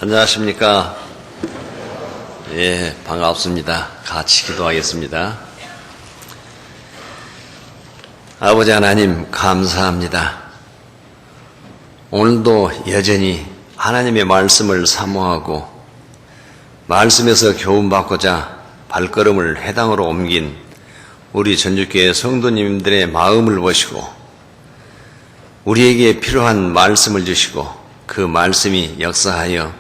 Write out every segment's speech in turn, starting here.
안녕하십니까? 예, 반갑습니다. 같이 기도하겠습니다. 아버지 하나님, 감사합니다. 오늘도 여전히 하나님의 말씀을 사모하고 말씀에서 교훈받고자 발걸음을 회당으로 옮긴 우리 전주교회 성도님들의 마음을 보시고 우리에게 필요한 말씀을 주시고 그 말씀이 역사하여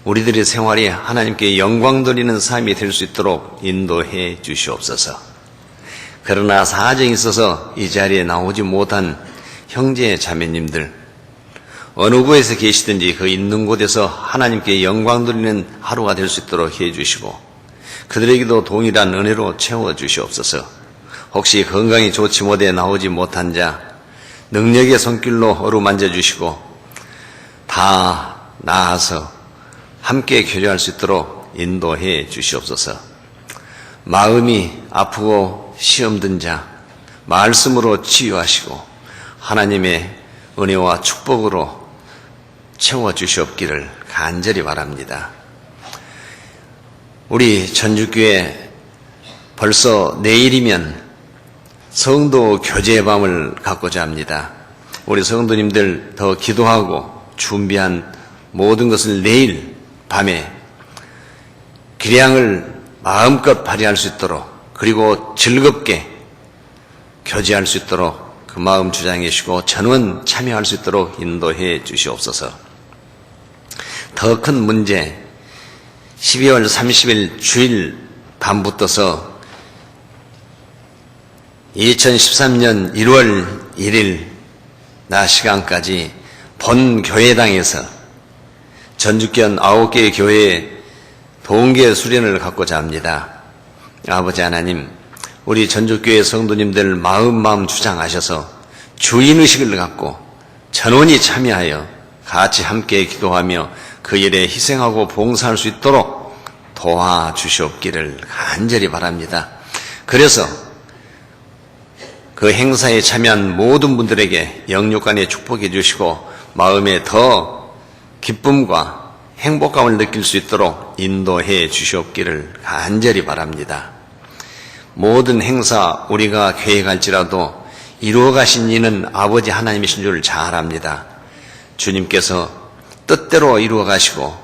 우리들의 생활이 하나님께 영광 돌리는 삶이 될 수 있도록 인도해 주시옵소서. 그러나 사정이 있어서 이 자리에 나오지 못한 형제 자매님들, 어느 곳에서 계시든지 그 있는 곳에서 하나님께 영광 돌리는 하루가 될 수 있도록 해 주시고 그들에게도 동일한 은혜로 채워 주시옵소서. 혹시 건강이 좋지 못해 나오지 못한 자, 능력의 손길로 어루만져 주시고 다 나아서 함께 교제할 수 있도록 인도해 주시옵소서. 마음이 아프고 시험 든 자, 말씀으로 치유하시고 하나님의 은혜와 축복으로 채워 주시옵기를 간절히 바랍니다. 우리 전주교회 벌써 내일이면 성도 교제의 밤을 갖고자 합니다. 우리 성도님들 더 기도하고 준비한 모든 것을 내일 밤에 기량을 마음껏 발휘할 수 있도록, 그리고 즐겁게 교제할 수 있도록 그 마음 주장해 주시고 전원 참여할 수 있도록 인도해 주시옵소서. 더 큰 문제, 12월 30일 주일 밤부터서 2013년 1월 1일 낮 시간까지 본 교회당에서 전주권 9개의 교회에 동계 수련을 갖고자 합니다. 아버지 하나님, 우리 전주교회 성도님들 마음 주장하셔서 주인의식을 갖고 전원이 참여하여 같이 함께 기도하며 그 일에 희생하고 봉사할 수 있도록 도와주시옵기를 간절히 바랍니다. 그래서 그 행사에 참여한 모든 분들에게 영육간에 축복해 주시고 마음에 더 기쁨과 행복감을 느낄 수 있도록 인도해 주시옵기를 간절히 바랍니다. 모든 행사 우리가 계획할지라도 이루어 가신 이는 아버지 하나님이신 줄 잘 압니다. 주님께서 뜻대로 이루어 가시고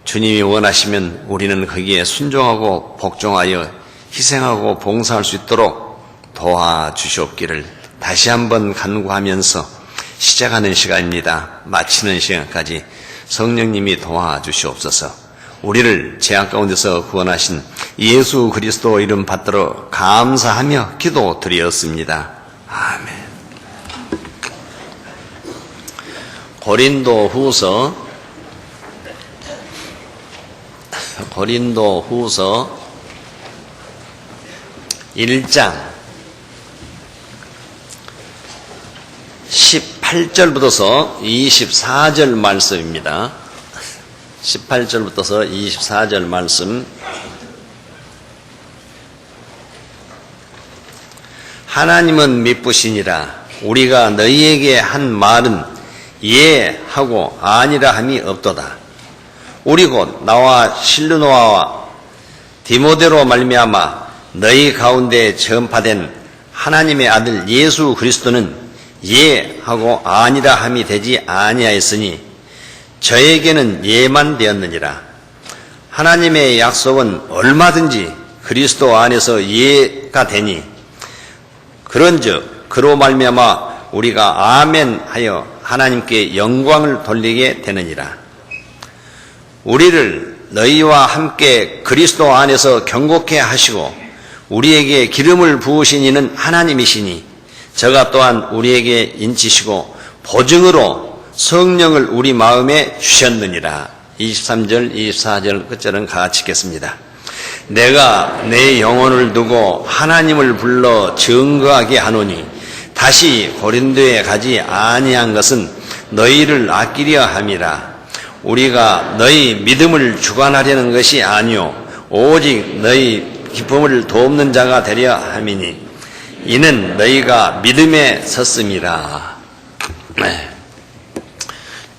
주님이 원하시면 우리는 거기에 순종하고 복종하여 희생하고 봉사할 수 있도록 도와주시옵기를 다시 한번 간구하면서 시작하는 시간입니다. 마치는 시간까지 성령님이 도와주시옵소서. 우리를 죄악 가운데서 구원하신 예수 그리스도 이름 받들어 감사하며 기도드리었습니다. 아멘. 고린도후서 1장 18절부터서 24절 말씀입니다. 18절부터서 24절 말씀. 하나님은 미쁘시니라. 우리가 너희에게 한 말은 예 하고 아니라 함이 없도다. 우리 곧 나와 실르노아와 디모데로 말미암아 너희 가운데 전파된 하나님의 아들 예수 그리스도는 예 하고 아니라 함이 되지 아니하였으니 저에게는 예만 되었느니라. 하나님의 약속은 얼마든지 그리스도 안에서 예가 되니 그런즉 그로 말미암아 우리가 아멘 하여 하나님께 영광을 돌리게 되느니라. 우리를 너희와 함께 그리스도 안에서 경고케 하시고 우리에게 기름을 부으신 이는 하나님이시니 저가 또한 우리에게 인치시고 보증으로 성령을 우리 마음에 주셨느니라. 23절 24절 끝절은 같이 읽겠습니다. 내가 내 영혼을 두고 하나님을 불러 증거하게 하노니 다시 고린도에 가지 아니한 것은 너희를 아끼려 함이라. 우리가 너희 믿음을 주관하려는 것이 아니요 오직 너희 기쁨을 돕는 자가 되려 함이니 이는 너희가 믿음에 섰음이라.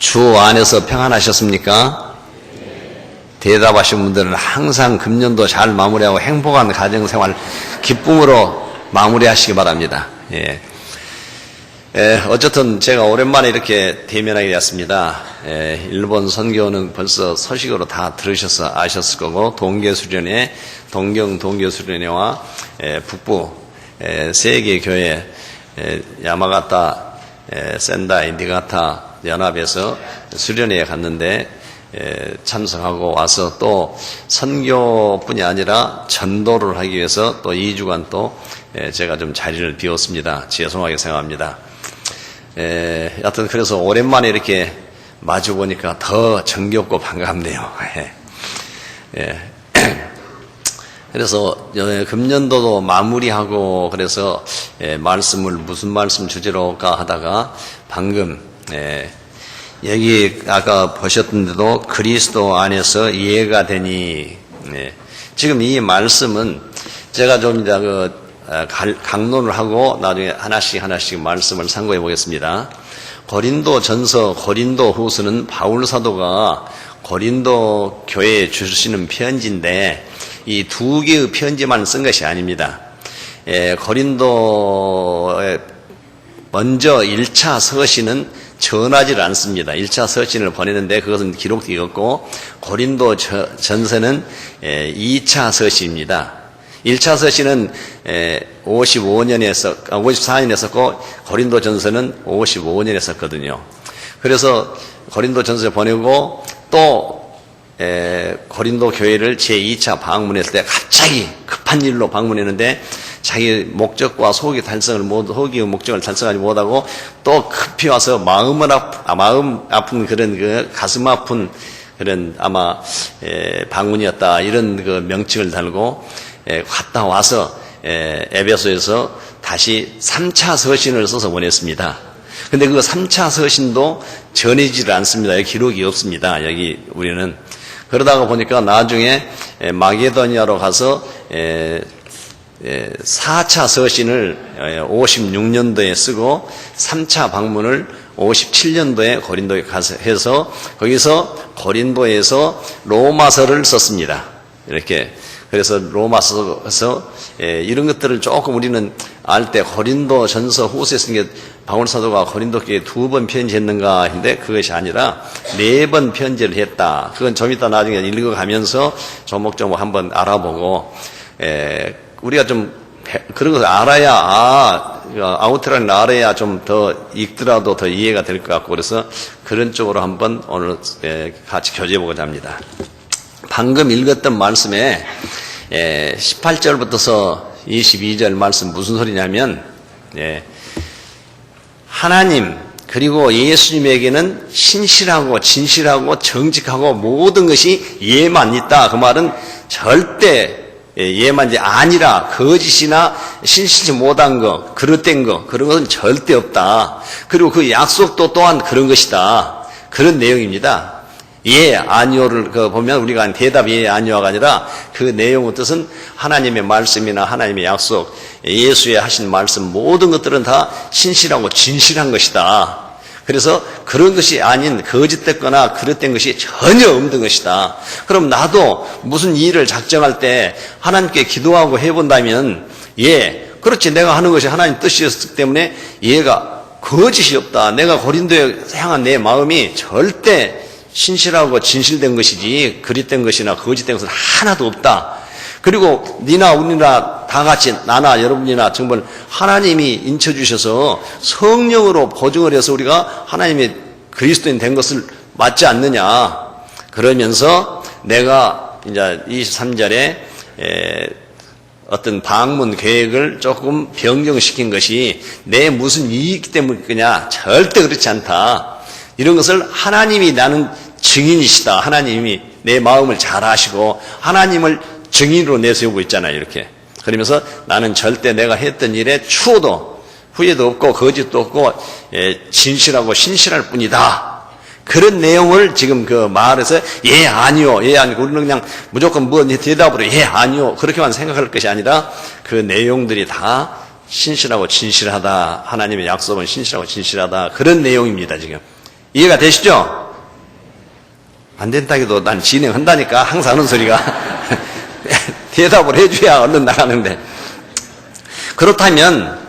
주 안에서 평안하셨습니까? 대답하신 분들은 항상 금년도 잘 마무리하고 행복한 가정생활 기쁨으로 마무리하시기 바랍니다. 예. 어쨌든 제가 오랜만에 이렇게 대면하게 되었습니다. 일본 선교는 벌써 서식으로 다 들으셔서 아셨을 거고, 동계수련회, 동경수련회와 북부 세 개 교회, 야마가타, 센다이, 니가타 연합에서 수련회에 갔는데 참석하고 와서 또 선교뿐이 아니라 전도를 하기 위해서 또 2주간 또 제가 좀 자리를 비웠습니다. 죄송하게 생각합니다. 여하튼 그래서 오랜만에 이렇게 마주 보니까 더 정겹고 반갑네요. 그래서 금년도도 마무리하고 그래서 말씀을 무슨 말씀 주제로 할까 하다가 방금 여기 아까 보셨던데도 그리스도 안에서 이해가 되니, 지금 이 말씀은 제가 좀 이제 강론을 하고 나중에 하나씩 말씀을 참고해 보겠습니다. 고린도전서, 고린도후서는 바울 사도가 고린도 교회에 주시는 편지인데 이 두 개의 편지만 쓴 것이 아닙니다. 고린도에 먼저 1차 서신은 전하지를 않습니다. 1차 서신을 보내는데 그것은 기록되었고, 고린도 전서는 2차 서신입니다. 1차 서신은 54년에 썼고, 고린도 전서는 55년에 썼거든요. 그래서 고린도 전서에 보내고, 또 고린도 교회를 제2차 방문했을 때 갑자기 급한 일로 방문했는데 자기 목적과 소기의 목적을 달성하지 못하고 또 급히 와서 마음 아픈 그런 가슴 아픈 그런 아마 방문이었다, 이런 그 명칭을 달고 갔다 와서 에베소에서 다시 3차 서신을 써서 보냈습니다. 근데 그 3차 서신도 전해지질 않습니다. 여기 기록이 없습니다. 여기 우리는. 그러다가 보니까 나중에 마게도니아로 가서 4차 서신을 56년도에 쓰고 3차 방문을 57년도에 고린도에 가서 해서 거기서 고린도에서 로마서를 썼습니다. 이렇게. 그래서 로마서에서 이런 것들을 조금 우리는 알 때 고린도 전서 후서에 쓴 게 바울 사도가 고린도교에 2번 편지했는가 했는데 그것이 아니라 4번 편지를 했다. 그건 좀 이따 나중에 읽어가면서 조목조목 한번 알아보고, 우리가 좀 그런 것을 알아야, 아우트라인을 알아야 좀 더 읽더라도 더 이해가 될 것 같고, 그래서 그런 쪽으로 한번 오늘 같이 교제해보고자 합니다. 방금 읽었던 말씀에 18절부터서 22절 말씀 무슨 소리냐면, 하나님 그리고 예수님에게는 신실하고 진실하고 정직하고 모든 것이 예만 있다. 그 말은 절대 예만이 아니라 거짓이나 신실치 못한 거, 그릇된 거, 그런 것은 절대 없다. 그리고 그 약속도 또한 그런 것이다. 그런 내용입니다. 예, 아니오를 보면 우리가 대답 예, 아니오가 아니라 그 내용의 뜻은 하나님의 말씀이나 하나님의 약속, 예수의 하신 말씀 모든 것들은 다 신실하고 진실한 것이다. 그래서 그런 것이 아닌 거짓됐거나 그릇된 것이 전혀 없는 것이다. 그럼 나도 무슨 일을 작정할 때 하나님께 기도하고 해본다면, 예, 그렇지, 내가 하는 것이 하나님 뜻이었기 때문에 얘가 거짓이 없다. 내가 고린도에 향한 내 마음이 절대 신실하고 진실된 것이지 그릇된 것이나 거짓된 것은 하나도 없다. 그리고 니나 우리나 다 같이, 나나 여러분이나 정말 하나님이 인쳐주셔서 성령으로 보증을 해서 우리가 하나님의 그리스도인 된 것을 맞지 않느냐. 그러면서 내가 이제 23절에 어떤 방문 계획을 조금 변경시킨 것이 내 무슨 이익 때문이냐. 절대 그렇지 않다. 이런 것을 하나님이 나는 증인이시다. 하나님이 내 마음을 잘 아시고 하나님을 증인으로 내세우고 있잖아요. 이렇게. 그러면서 나는 절대 내가 했던 일에 추호도 후회도 없고 거짓도 없고 진실하고 신실할 뿐이다. 그런 내용을 지금 그 말에서 예 아니요 예 아니고 우리는 그냥 무조건 뭐 대답으로 예 아니요 그렇게만 생각할 것이 아니라 그 내용들이 다 신실하고 진실하다. 하나님의 약속은 신실하고 진실하다. 그런 내용입니다. 지금. 이해가 되시죠? 안 된다기도 난 진행한다니까 항상 하는 소리가 대답을 해줘야 얼른 나가는데. 그렇다면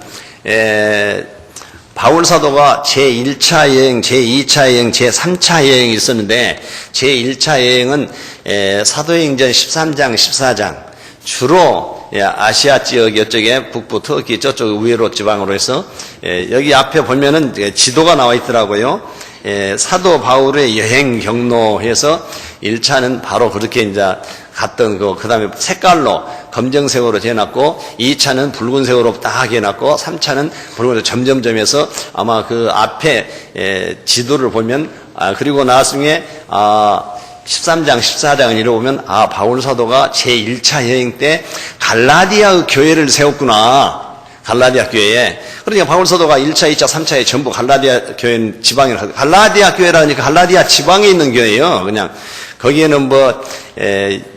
바울 사도가 제1차 여행, 제2차 여행, 제3차 여행이 있었는데 제1차 여행은 사도행전 13장, 14장 주로 아시아 지역 이쪽에 북부 터키 저쪽 우회로 지방으로 해서 여기 앞에 보면은 지도가 나와 있더라고요. 사도 바울의 여행 경로에서 1차는 바로 그렇게 이제 갔던 그 다음에 색깔로 검정색으로 재놨고 2차는 붉은색으로 딱 해놨고 3차는 붉은색 점점점해서 아마 그 앞에 지도를 보면 그리고 나중에 13장 14장을 읽어보면 바울 사도가 제1차 여행 때 갈라디아 교회를 세웠구나. 갈라디아 교회에. 그러니까 바울 사도가 1차, 2차, 3차에 전부 갈라디아 교회 지방에 갈라디아 교회라니까 갈라디아 지방에 있는 교회예요. 그냥 거기에는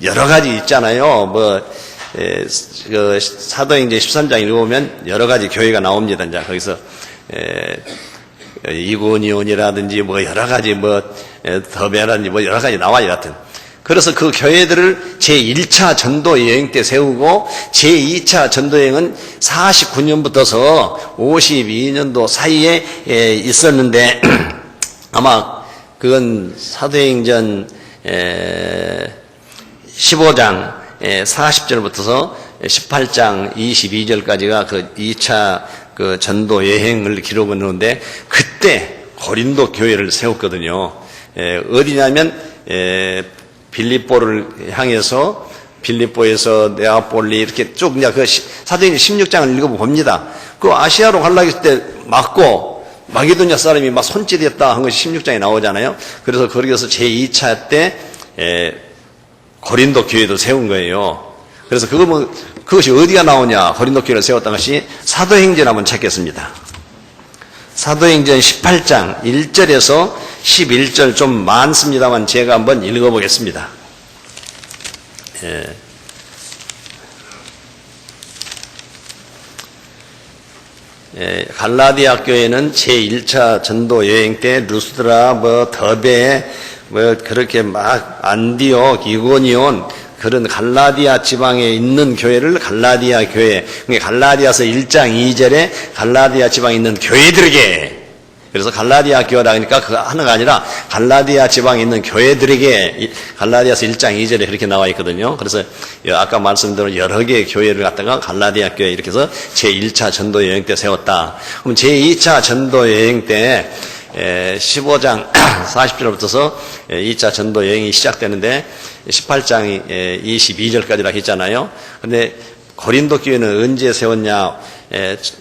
여러 가지 있잖아요. 그 사도행전 13장 읽어보면 여러 가지 교회가 나옵니다. 이제 거기서 이고니온이라든지 여러 가지 더베라든지 여러 가지 나와요. 여하튼. 그래서 그 교회들을 제1차 전도 여행 때 세우고 제2차 전도 여행은 49년부터서 52년도 사이에 있었는데 아마 그건 사도행전 15장 40절부터서 18장 22절까지가 그 2차 그 전도 여행을 기록을 하는데 그때 고린도 교회를 세웠거든요. 어디냐면 빌립보를 향해서 빌립보에서 네아폴리 이렇게 쭉 이제 그 사도행전 16장을 읽어봅니다. 그 아시아로 가려고 했을 때 맞고 마게도냐 사람이 막 손짓했다 한 것이 16장에 나오잖아요. 그래서 거기서 제2차 때 고린도 교회도 세운 거예요. 그래서 그것이 어디가 나오냐? 고린도 교회를 세웠다는 것이 사도행전 한번 찾겠습니다. 사도행전 18장 1절에서 11절 좀 많습니다만 제가 한번 읽어보겠습니다. 갈라디아 교회는 제1차 전도 여행 때 루스드라, 더베, 그렇게 막 안디옥, 이고니온 그런 갈라디아 지방에 있는 교회를 갈라디아 교회, 갈라디아서 1장 2절에 갈라디아 지방에 있는 교회들에게, 그래서 갈라디아 교회라 하니까 그거 하나가 아니라 갈라디아 지방에 있는 교회들에게 갈라디아서 1장 2절에 그렇게 나와 있거든요. 그래서 아까 말씀드린 여러 개의 교회를 갖다가 갈라디아 교회 이렇게 해서 제1차 전도 여행 때 세웠다. 그럼 제2차 전도 여행 때 15장 40절부터서 2차 전도 여행이 시작되는데 18장 22절까지라 했잖아요. 근데 고린도 교회는 언제 세웠냐?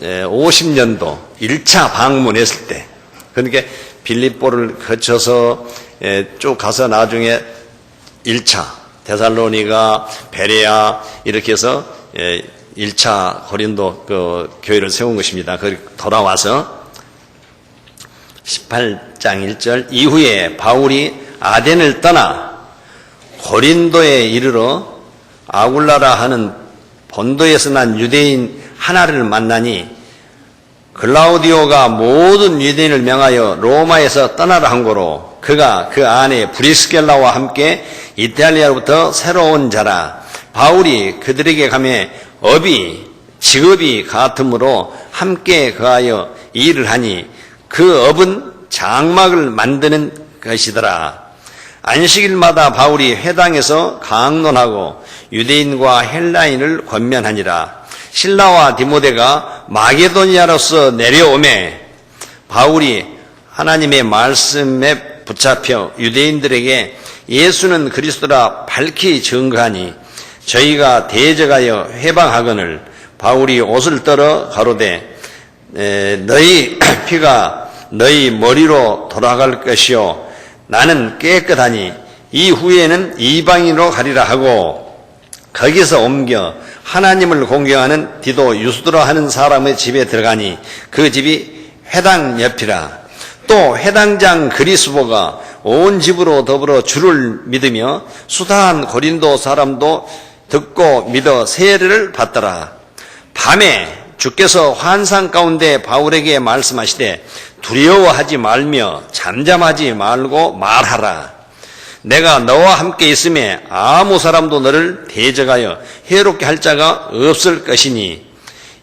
50년도 1차 방문했을 때. 그러니까 빌립보를 거쳐서 쭉 가서 나중에 1차 데살로니가, 베레아 이렇게 해서 1차 고린도 그 교회를 세운 것입니다. 그리고 돌아와서 18장 1절 이후에 바울이 아덴을 떠나 고린도에 이르러 아굴라라 하는 본도에서 난 유대인 하나를 만나니 글라우디오가 모든 유대인을 명하여 로마에서 떠나라 한 거로 그가 그 안에 브리스겔라와 함께 이탈리아로부터 새로 온 자라. 바울이 그들에게 가매 직업이 같으므로 함께 거하여 일을 하니 그 업은 장막을 만드는 것이더라. 안식일마다 바울이 회당에서 강론하고 유대인과 헬라인을 권면하니라. 실라와 디모데가 마게도니아로서 내려오매 바울이 하나님의 말씀에 붙잡혀 유대인들에게 예수는 그리스도라 밝히 증거하니 저희가 대적하여 해방하거늘 바울이 옷을 떨어 가로되 너희 피가 너희 머리로 돌아갈 것이요 나는 깨끗하니 이후에는 이방인으로 가리라 하고 거기서 옮겨 하나님을 공경하는 디도 유스드라 하는 사람의 집에 들어가니 그 집이 회당 옆이라. 또 회당장 그리스보가 온 집으로 더불어 주를 믿으며 수다한 고린도 사람도 듣고 믿어 세례를 받더라. 밤에 주께서 환상 가운데 바울에게 말씀하시되 두려워하지 말며 잠잠하지 말고 말하라. 내가 너와 함께 있음에 아무 사람도 너를 대적하여 해롭게 할 자가 없을 것이니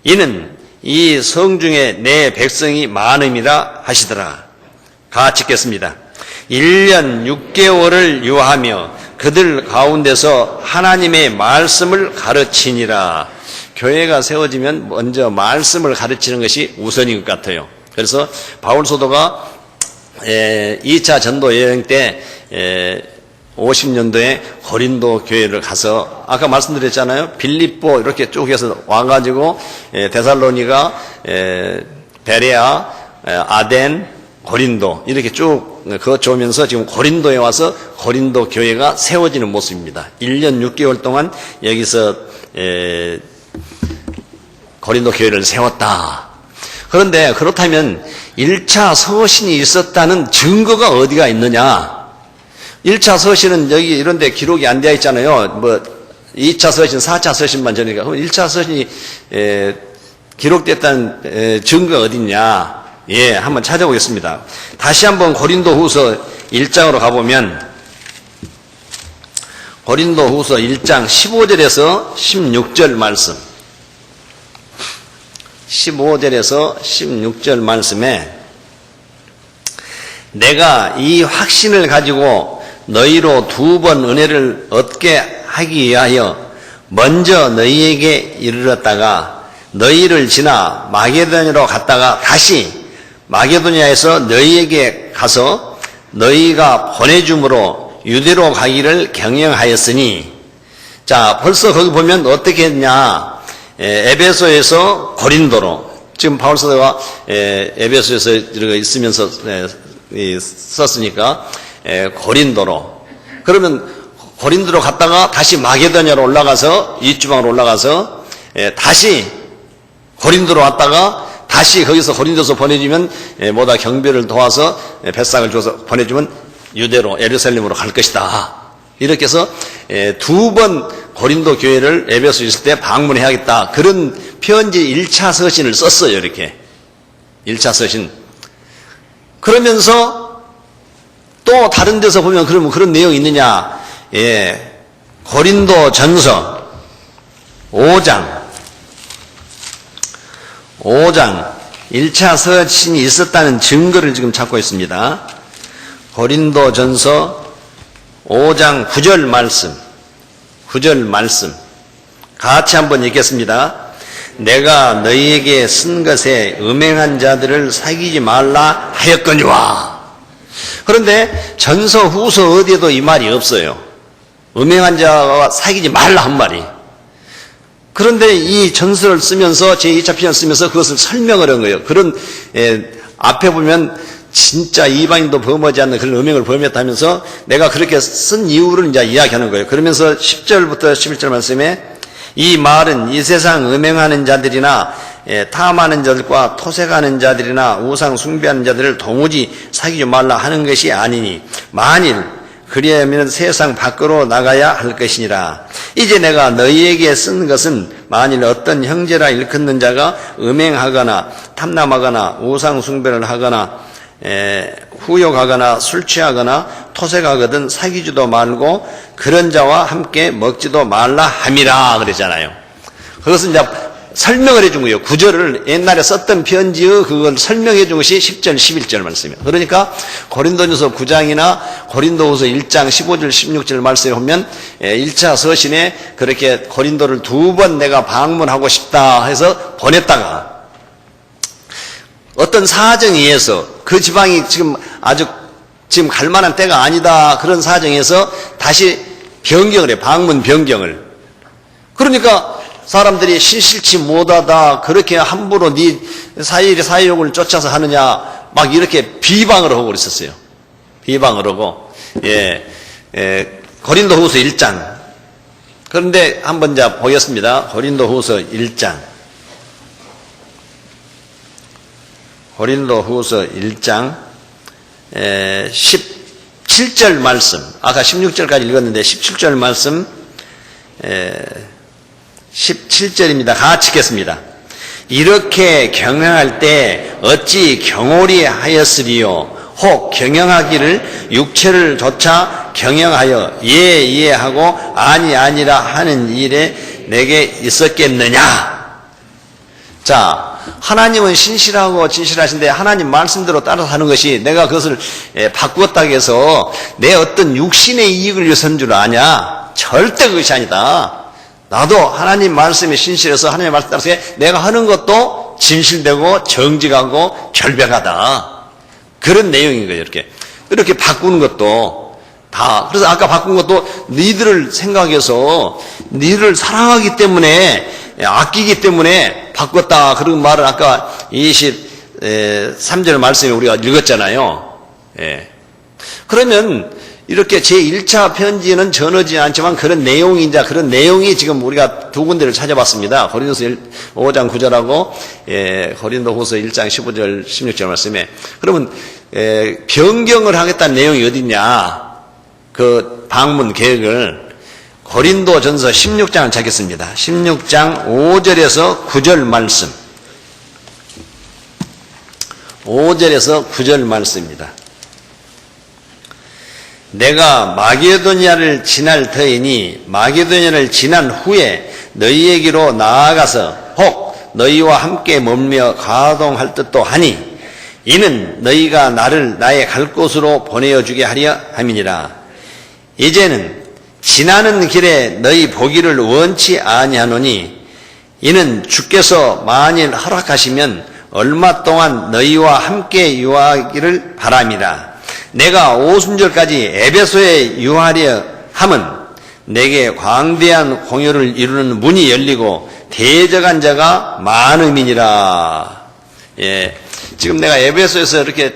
이는 이 성중에 내 백성이 많음이라 하시더라. 같이 읽겠습니다. 1년 6개월을 유하며 그들 가운데서 하나님의 말씀을 가르치니라. 교회가 세워지면 먼저 말씀을 가르치는 것이 우선인 것 같아요. 그래서 바울 사도가 2차 전도 여행 때 50년도에 고린도 교회를 가서 아까 말씀드렸잖아요. 빌립보 이렇게 쭉 해서 와가지고 데살로니가, 베레아, 아덴, 고린도 이렇게 쭉 거쳐오면서 지금 고린도에 와서 고린도 교회가 세워지는 모습입니다. 1년 6개월 동안 여기서 고린도 교회를 세웠다. 그런데 그렇다면 1차 서신이 있었다는 증거가 어디가 있느냐? 1차 서신은 여기 이런 데 기록이 안 되어 있잖아요. 뭐 2차 서신, 4차 서신만 전이니까. 그럼 1차 서신이 기록됐다는 증거가 어디 있냐? 예, 한번 찾아보겠습니다. 다시 한번 고린도후서 1장으로 가보면 고린도후서 1장 15절에서 16절 말씀 15절에서 16절 말씀에 내가 이 확신을 가지고 너희로 2번 은혜를 얻게 하기 위하여 먼저 너희에게 이르렀다가 너희를 지나 마게도냐로 갔다가 다시 마게도냐에서 너희에게 가서 너희가 보내줌으로 유대로 가기를 경영하였으니 자 벌써 거기 보면 어떻게 했냐 에베소에서 고린도로 지금 바울 사도가 에베소에서 있으면서 썼으니까 고린도로 그러면 고린도로 갔다가 다시 마게도냐로 올라가서 이주방으로 올라가서 다시 고린도로 왔다가 다시 거기서 고린도서 보내주면 뭐다 경배를 도와서 뱃상을 줘서 보내주면 유대로 예루살렘으로 갈 것이다. 이렇게 해서 2번 고린도 교회를 에베소에 있을 때 방문해야겠다. 그런 편지 1차 서신을 썼어요. 이렇게 1차 서신. 그러면서 또 다른 데서 보면 그러면 그런 내용이 있느냐? 고린도 전서 5장 1차 서신이 있었다는 증거를 지금 찾고 있습니다. 고린도 전서 5장 9절 말씀 같이 한번 읽겠습니다. 내가 너희에게 쓴 것에 음행한 자들을 사귀지 말라 하였거니와. 그런데 전서 후서 어디에도 이 말이 없어요. 음행한 자와 사귀지 말라 한 말이. 그런데 이 전서를 쓰면서 제2차 편을 쓰면서 그것을 설명을 한 거예요. 그런 앞에 보면 진짜 이방인도 범하지 않는 그런 음행을 범했다면서 내가 그렇게 쓴 이유를 이제 이야기하는 거예요. 그러면서 10절부터 11절 말씀에 이 말은 이 세상 음행하는 자들이나 탐하는 자들과 토색하는 자들이나 우상 숭배하는 자들을 도무지 사귀지 말라 하는 것이 아니니 만일 그리하면 세상 밖으로 나가야 할 것이니라. 이제 내가 너희에게 쓴 것은 만일 어떤 형제라 일컫는 자가 음행하거나 탐남하거나 우상 숭배를 하거나 후욕하거나 술 취하거나 토색하거든 사귀지도 말고 그런 자와 함께 먹지도 말라 함이라 그랬잖아요. 그것은 이제 설명을 해준 거예요. 구절을 옛날에 썼던 편지의 그걸 설명해 준 것이 10절, 11절 말씀이에요. 그러니까 고린도전서 9장이나 고린도후서 1장 15절, 16절 말씀에 보면 1차 서신에 그렇게 고린도를 2번 내가 방문하고 싶다 해서 보냈다가 어떤 사정에 의해서 그 지방이 지금 갈 만한 때가 아니다. 그런 사정에서 다시 변경을 해. 방문 변경을. 그러니까 사람들이 실실치 못하다. 그렇게 함부로 네 사회욕을 쫓아서 하느냐. 막 이렇게 비방을 하고 그랬었어요. 비방을 하고. 고린도후서 1장. 그런데 한번 자 보겠습니다. 고린도후서 1장. 고린도후서 1장 17절 말씀. 아까 16절까지 읽었는데 17절 말씀 17절입니다. 같이 읽겠습니다. 이렇게 경영할 때 어찌 경홀히 하였으리요. 혹 경영하기를 육체를 조차 경영하여 예 하고 아니 아니라 하는 일에 내게 있었겠느냐. 자, 하나님은 신실하고 진실하신데 하나님 말씀대로 따라서 하는 것이 내가 그것을 바꾸었다고 해서 내 어떤 육신의 이익을 위해서인 줄 아냐? 절대 그것이 아니다. 나도 하나님 말씀에 신실해서 하나님 말씀 따라서 내가 하는 것도 진실되고 정직하고 결백하다. 그런 내용인 거예요. 이렇게 바꾸는 것도 다. 그래서 아까 바꾼 것도 너희들을 생각해서 너희를 사랑하기 때문에 아끼기 때문에 바꿨다. 그런 말을 아까 23절 말씀에 우리가 읽었잖아요. 예. 그러면 이렇게 제1차 편지는 전하지 않지만 그런 내용이 지금 우리가 두 군데를 찾아봤습니다. 고린도서 5장 9절하고 고린도후서 1장 15절 16절 말씀에. 그러면 변경을 하겠다는 내용이 어딨냐? 그 방문 계획을 고린도전서 16장을 찾겠습니다. 16장 5절에서 9절 말씀. 5절에서 9절 말씀입니다. 내가 마게도니아를 지날 터이니 마게도니아를 지난 후에 너희에게로 나아가서 혹 너희와 함께 머물며 가동할 듯도 하니 이는 너희가 나를 나의 갈 곳으로 보내어 주게 하려 함이니라. 이제는 지나는 길에 너희 보기를 원치 아니하노니 이는 주께서 만일 허락하시면 얼마 동안 너희와 함께 유하기를 바람이라. 내가 오순절까지 에베소에 유하려 함은 내게 광대한 공효를 이루는 문이 열리고 대적한 자가 많음이니라. 예. 지금 내가 에베소에서 이렇게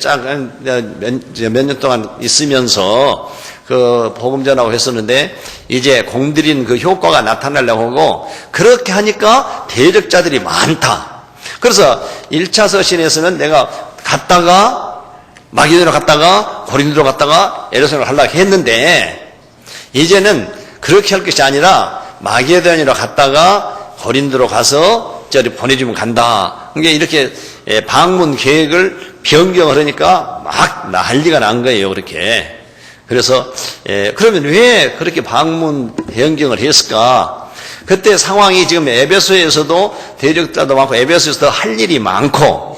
몇 년 동안 있으면서 그 복음 전하고 했었는데 이제 공들인 그 효과가 나타나려고 하고 그렇게 하니까 대적자들이 많다. 그래서 1차 서신에서는 내가 갔다가 마게도니아로 갔다가 고린도로 갔다가 에베소로 가려고 했는데 이제는 그렇게 할 것이 아니라 마게도니아로 갔다가 고린도로 가서 저리 보내주면 간다. 그러니까 이렇게 방문 계획을 변경을 하니까 막 난리가 난 거예요. 그렇게. 그래서 그러면 왜 그렇게 방문 변경을 했을까? 그때 상황이 지금 에베소에서도 대적자도 많고 에베소에서도 할 일이 많고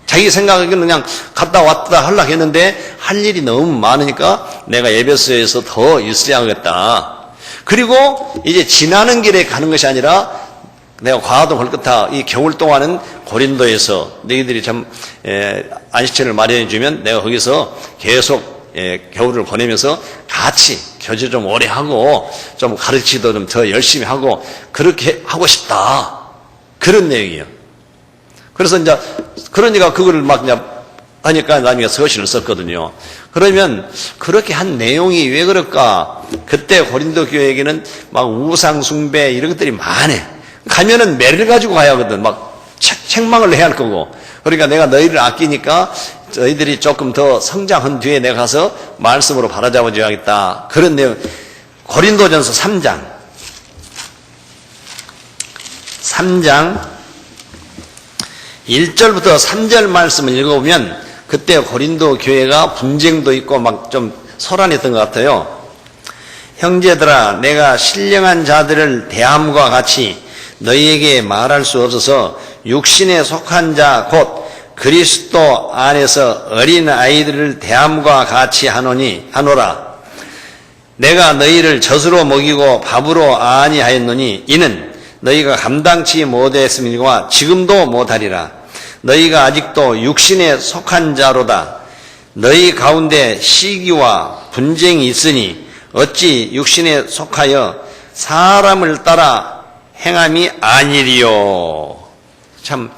자기 생각에는 그냥 갔다 왔다 하려고 했는데 할 일이 너무 많으니까 내가 에베소에서 더 있어야겠다. 그리고 이제 지나는 길에 가는 것이 아니라 내가 과도할 것다. 이 겨울 동안은 고린도에서 너희들이 참 안식처를 마련해 주면 내가 거기서 계속 겨울을 보내면서 같이 교제 좀 오래 하고 좀 가르치도 좀 더 열심히 하고 그렇게 하고 싶다. 그런 내용이에요. 그래서 이제 그러니까 그거를 막 이제 하니까 나중에 서신을 썼거든요. 그러면 그렇게 한 내용이 왜 그럴까? 그때 고린도 교회에게는 막 우상 숭배 이런 것들이 많아. 가면은 매를 가지고 가야 하거든. 막 책망을 해야 할 거고. 그러니까 내가 너희를 아끼니까 너희들이 조금 더 성장한 뒤에 내가 가서 말씀으로 바라잡아줘야겠다. 그런 내용. 고린도전서 3장 1절부터 3절 말씀을 읽어보면 그때 고린도 교회가 분쟁도 있고 막 좀 소란했던 것 같아요. 형제들아, 내가 신령한 자들을 대함과 같이 너희에게 말할 수 없어서 육신에 속한 자 곧 그리스도 안에서 어린 아이들을 대함과 같이 하노라. 내가 너희를 젖으로 먹이고 밥으로 아니하였노니 이는 너희가 감당치 못했음이니와 지금도 못하리라. 너희가 아직도 육신에 속한 자로다. 너희 가운데 시기와 분쟁이 있으니 어찌 육신에 속하여 사람을 따라 행함이 아니리요. 참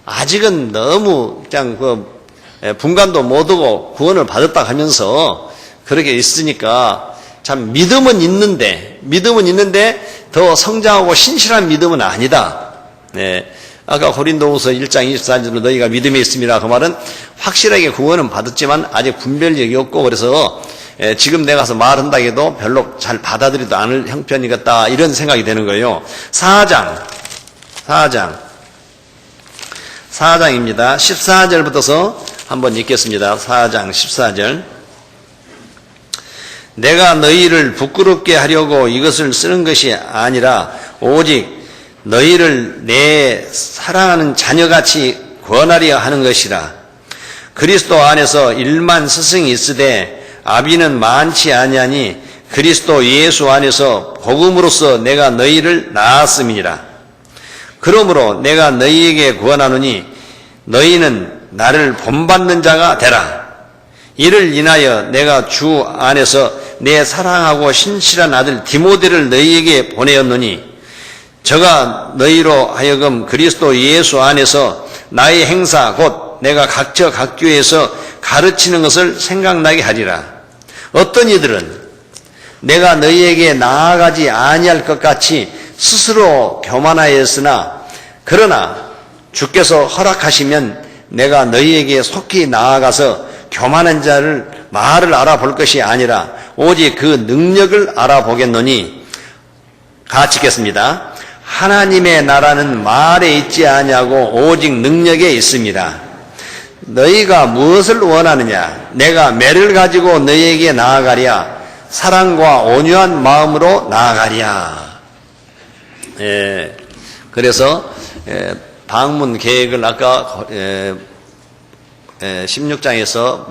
아직은 너무 그냥 분간도 못하고 구원을 받았다 하면서 그렇게 있으니까 참 믿음은 있는데 더 성장하고 신실한 믿음은 아니다. 네. 아까 고린도후서 1장 24절로 너희가 믿음에 있음이라 그 말은 확실하게 구원은 받았지만 아직 분별력이 없고 그래서 지금 내가 가서 말한다 해도 별로 잘 받아들이도 않을 형편이겠다 이런 생각이 되는 거예요. 4장 4장입니다. 14절부터서 한번 읽겠습니다. 4장 14절. 내가 너희를 부끄럽게 하려고 이것을 쓰는 것이 아니라 오직 너희를 내 사랑하는 자녀같이 권하려 하는 것이라. 그리스도 안에서 일만 스승이 있으되 아비는 많지 아니하니 그리스도 예수 안에서 복음으로써 내가 너희를 낳았음이니라. 그러므로 내가 너희에게 구원하노니 너희는 나를 본받는 자가 되라. 이를 인하여 내가 주 안에서 내 사랑하고 신실한 아들 디모데를 너희에게 보내었노니 저가 너희로 하여금 그리스도 예수 안에서 나의 행사 곧 내가 각처 각 교회에서 가르치는 것을 생각나게 하리라. 어떤 이들은 내가 너희에게 나아가지 아니할 것 같이 스스로 교만하였으나 그러나 주께서 허락하시면 내가 너희에게 속히 나아가서 교만한 자를 말을 알아볼 것이 아니라 오직 그 능력을 알아보겠노니. 같이 읽겠습니다. 하나님의 나라는 말에 있지 아니하고 오직 능력에 있습니다. 너희가 무엇을 원하느냐? 내가 매를 가지고 너희에게 나아가랴. 사랑과 온유한 마음으로 나아가랴. 그래서 방문 계획을 아까 16장에서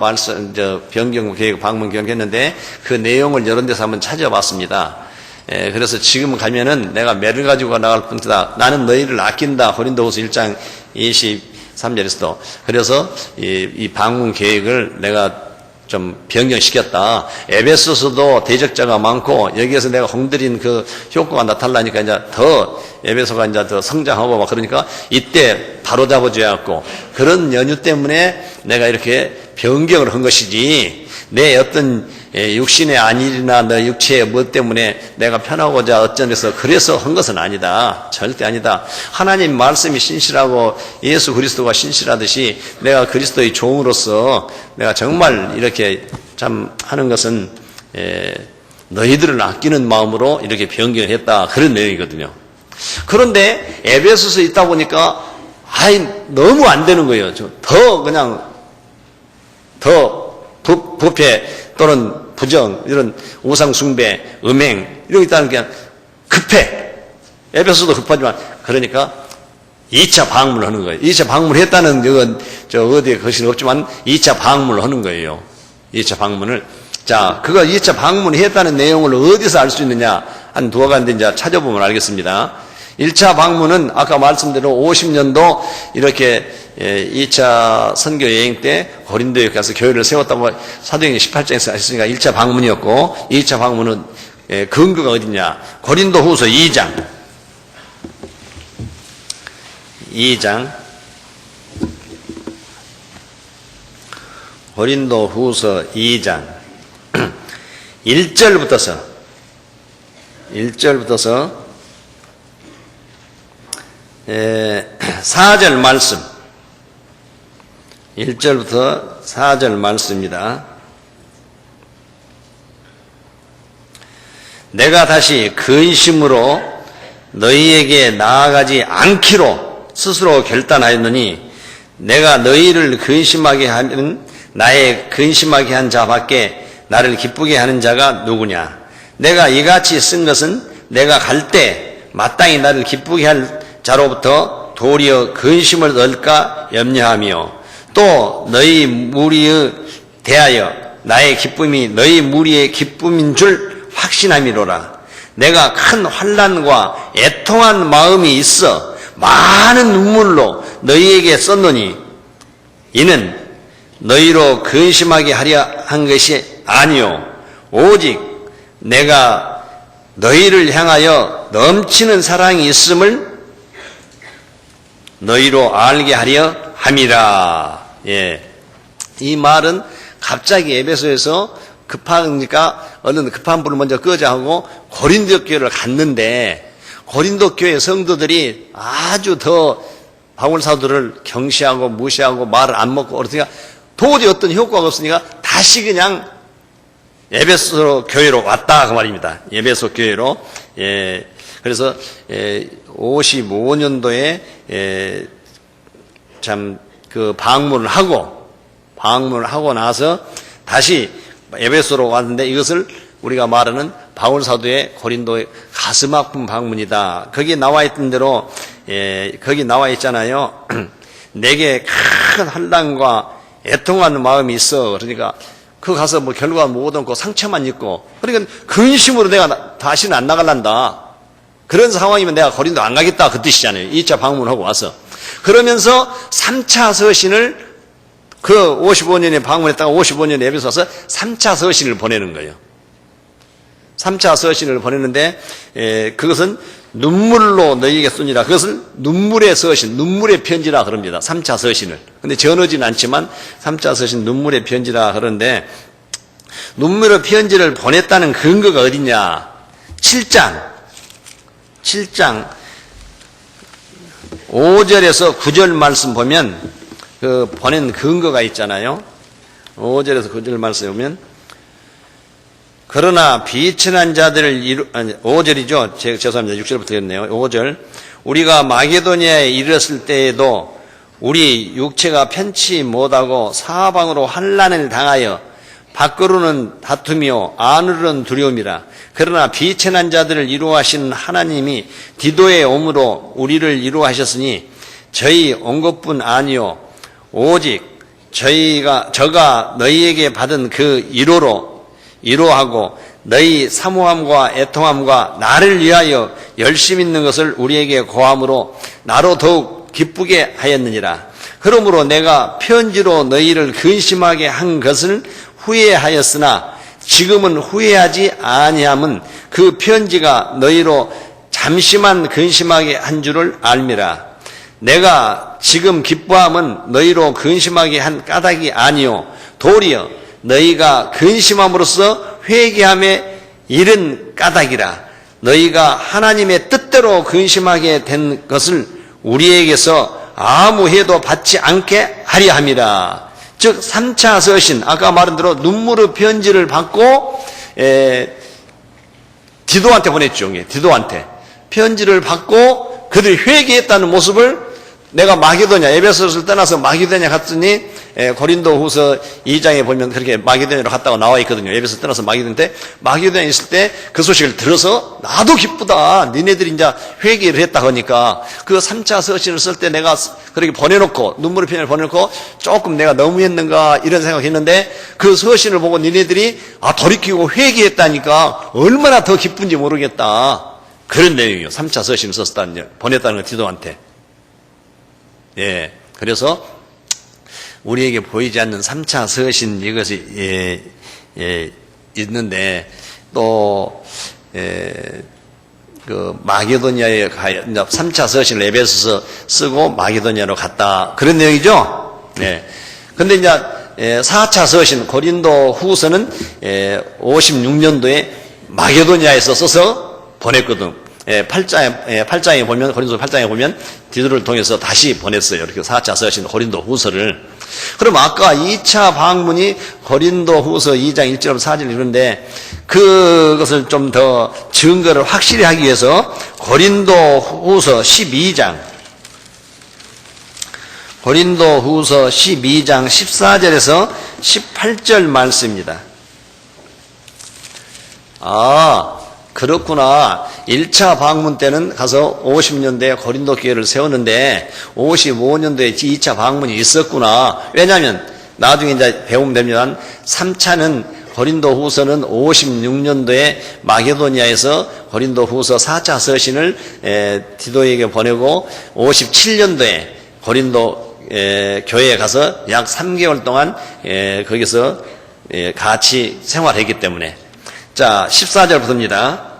변경 계획 방문 변경했는데 그 내용을 여러 데서 한번 찾아봤습니다. 그래서 지금 가면은 내가 매를 가지고 나갈 뿐이다. 나는 너희를 아낀다. 고린도후서 1장 23절에서도. 그래서 이 방문 계획을 내가 좀 변경시켰다. 에베소서도 대적자가 많고 여기에서 내가 공들인 그 효과가 나타나니까 이제 더 에베소가 이제 더 성장하고 막 그러니까 이때 바로 잡아줘야겠고 그런 연유 때문에 내가 이렇게 변경을 한 것이지 내 어떤 육신의 안일이나 내 육체의 뭐 때문에 내가 편하고자 어쩌면서 그래서 한 것은 아니다. 절대 아니다. 하나님 말씀이 신실하고 예수 그리스도가 신실하듯이 내가 그리스도의 종으로서 내가 정말 이렇게 참 하는 것은 너희들을 아끼는 마음으로 이렇게 변경했다. 그런 내용이거든요. 그런데 에베소서 있다 보니까 너무 안 되는 거예요. 더 그냥 더 부패 또는 부정, 이런 우상숭배, 음행, 이런 게 있다는 게 급해. 에베소도 급하지만, 그러니까 2차 방문을 하는 거예요. 2차 방문을 했다는, 어디에 것이 없지만, 2차 방문을 하는 거예요. 2차 방문을. 자, 그거 2차 방문을 했다는 내용을 어디서 알 수 있느냐? 한 두어 가지 이제 찾아보면 알겠습니다. 1차 방문은 아까 말씀대로 50년도 이렇게 2차 선교 여행 때 고린도에 가서 교회를 세웠다고 사도행전 18장에서 했으니까 1차 방문이었고 2차 방문은 근거가 어디냐? 고린도 후서 2장 고린도 후서 2장 1절부터서 4절 말씀 1절부터 4절 말씀입니다. 내가 다시 근심으로 너희에게 나아가지 않기로 스스로 결단하였노니 내가 너희를 근심하게 하면 나의 근심하게 한 자밖에 나를 기쁘게 하는 자가 누구냐. 내가 이같이 쓴 것은 내가 갈 때 마땅히 나를 기쁘게 할 자로부터 도리어 근심을 얻을까 염려하며 또 너희 무리에 대하여 나의 기쁨이 너희 무리의 기쁨인 줄 확신함이로라. 내가 큰 환난과 애통한 마음이 있어 많은 눈물로 너희에게 썼노니 이는 너희로 근심하게 하려 한 것이 아니요 오직 내가 너희를 향하여 넘치는 사랑이 있음을 너희로 알게 하려 함이라. 이 말은 갑자기 에베소에서 급하니까 얼른 급한 불을 먼저 끄자 하고 고린도 교회를 갔는데 고린도 교회 성도들이 아주 더 바울 사도를 경시하고 무시하고 말을 안 먹고 그러니까 도저히 어떤 효과가 없으니까 다시 그냥 에베소 교회로 왔다 그 말입니다. 에베소 교회로. 그래서 55년도에 참 그 방문을 하고 나서 다시 에베소로 왔는데 이것을 우리가 말하는 바울 사도의 고린도의 가슴 아픈 방문이다. 거기 나와 있던 대로 거기 나와 있잖아요. 내게 큰 환난과 애통하는 마음이 있어. 그러니까 그 가서 뭐 결과 못 얻고 상처만 입고 그러니까 근심으로 내가 다시는 안 나갈란다. 그런 상황이면 내가 고린도 안 가겠다 그 뜻이잖아요. 2차 방문하고 와서. 그러면서 3차 서신을 그 55년에 방문했다가 55년에 에베소 와서 3차 서신을 보내는 거예요. 3차 서신을 보내는데 그것은 눈물로 너희에게 쏘니라. 그것을 눈물의 서신, 눈물의 편지라 그럽니다. 3차 서신을. 근데 전하지는 않지만 3차 서신 눈물의 편지라 그러는데 눈물의 편지를 보냈다는 근거가 어디냐. 7장 5절에서 9절 말씀 보면 그 보낸 근거가 있잖아요. 5절에서 9절 말씀 보면 그러나 비천한 자들을 5절이죠. 죄송합니다. 6절부터 했네요. 5절. 우리가 마게도니아에 이르렀을 때에도 우리 육체가 편치 못하고 사방으로 환난을 당하여 밖으로는 다툼이요 안으로는 두려움이라. 그러나 비천한 자들을 이루하신 하나님이 디도의 오므로 우리를 이루하셨으니 저희 온 것뿐 아니요 오직 저가 너희에게 받은 그 이로하고 너희 사모함과 애통함과 나를 위하여 열심 있는 것을 우리에게 고함으로 나로 더욱 기쁘게 하였느니라. 그러므로 내가 편지로 너희를 근심하게 한 것을 후회하였으나 지금은 후회하지 아니함은 그 편지가 너희로 잠시만 근심하게 한 줄을 알미라. 내가 지금 기뻐함은 너희로 근심하게 한 까닭이 아니요 도리어 너희가 근심함으로써 회개함에 이른 까닭이라. 너희가 하나님의 뜻대로 근심하게 된 것을 우리에게서 아무 해도 받지 않게 하려 함이라. 즉 3차 서신, 아까 말한 대로 눈물의 편지를 받고 디도한테 보냈죠. 디도한테 편지를 받고 그들이 회개했다는 모습을 내가 마게도냐, 에베소를 떠나서 마게도냐 갔더니 고린도후서 2장에 보면 그렇게 마게도냐로 갔다고 나와 있거든요. 에베소 떠나서 마게도냐인데 마게도냐에 있을 때 그 소식을 들어서 나도 기쁘다. 니네들이 이제 회개를 했다 하니까 그 3차 서신을 쓸 때 내가 그렇게 보내놓고 눈물의 편지를 보내놓고 조금 내가 너무했는가 이런 생각했는데 그 서신을 보고 니네들이 돌이키고 회개했다니까 얼마나 더 기쁜지 모르겠다. 그런 내용이에요. 3차 서신을 보냈다는 거 디도한테. 예, 그래서 우리에게 보이지 않는 3차 서신 이것이 있는데 또 그 마게도니아에 가야 3차 서신을 에베소서 쓰고 마게도니아로 갔다 그런 내용이죠. 네. 근데 이제 4차 서신 고린도 후서는 56년도에 마게도니아에서 써서 보냈거든. 8장에 보면, 고린도 8장에 보면, 디도를 통해서 다시 보냈어요. 이렇게 4차 서신 고린도 후서를. 그럼 아까 2차 방문이 고린도 후서 2장 1절부터 4절 이런데, 그것을 좀 더 증거를 확실히 하기 위해서, 고린도 후서 12장, 고린도 후서 12장 14절에서 18절 말씀입니다. 그렇구나. 1차 방문 때는 가서 50년대에 고린도 교회를 세웠는데 55년도에 2차 방문이 있었구나. 왜냐하면 나중에 이제 배우면 됩니다. 3차는 고린도 후서는 56년도에 마게도니아에서 고린도 후서 4차 서신을 디도에게 보내고 57년도에 고린도 교회에 가서 약 3개월 동안 거기서 같이 생활했기 때문에. 자, 14절부터입니다.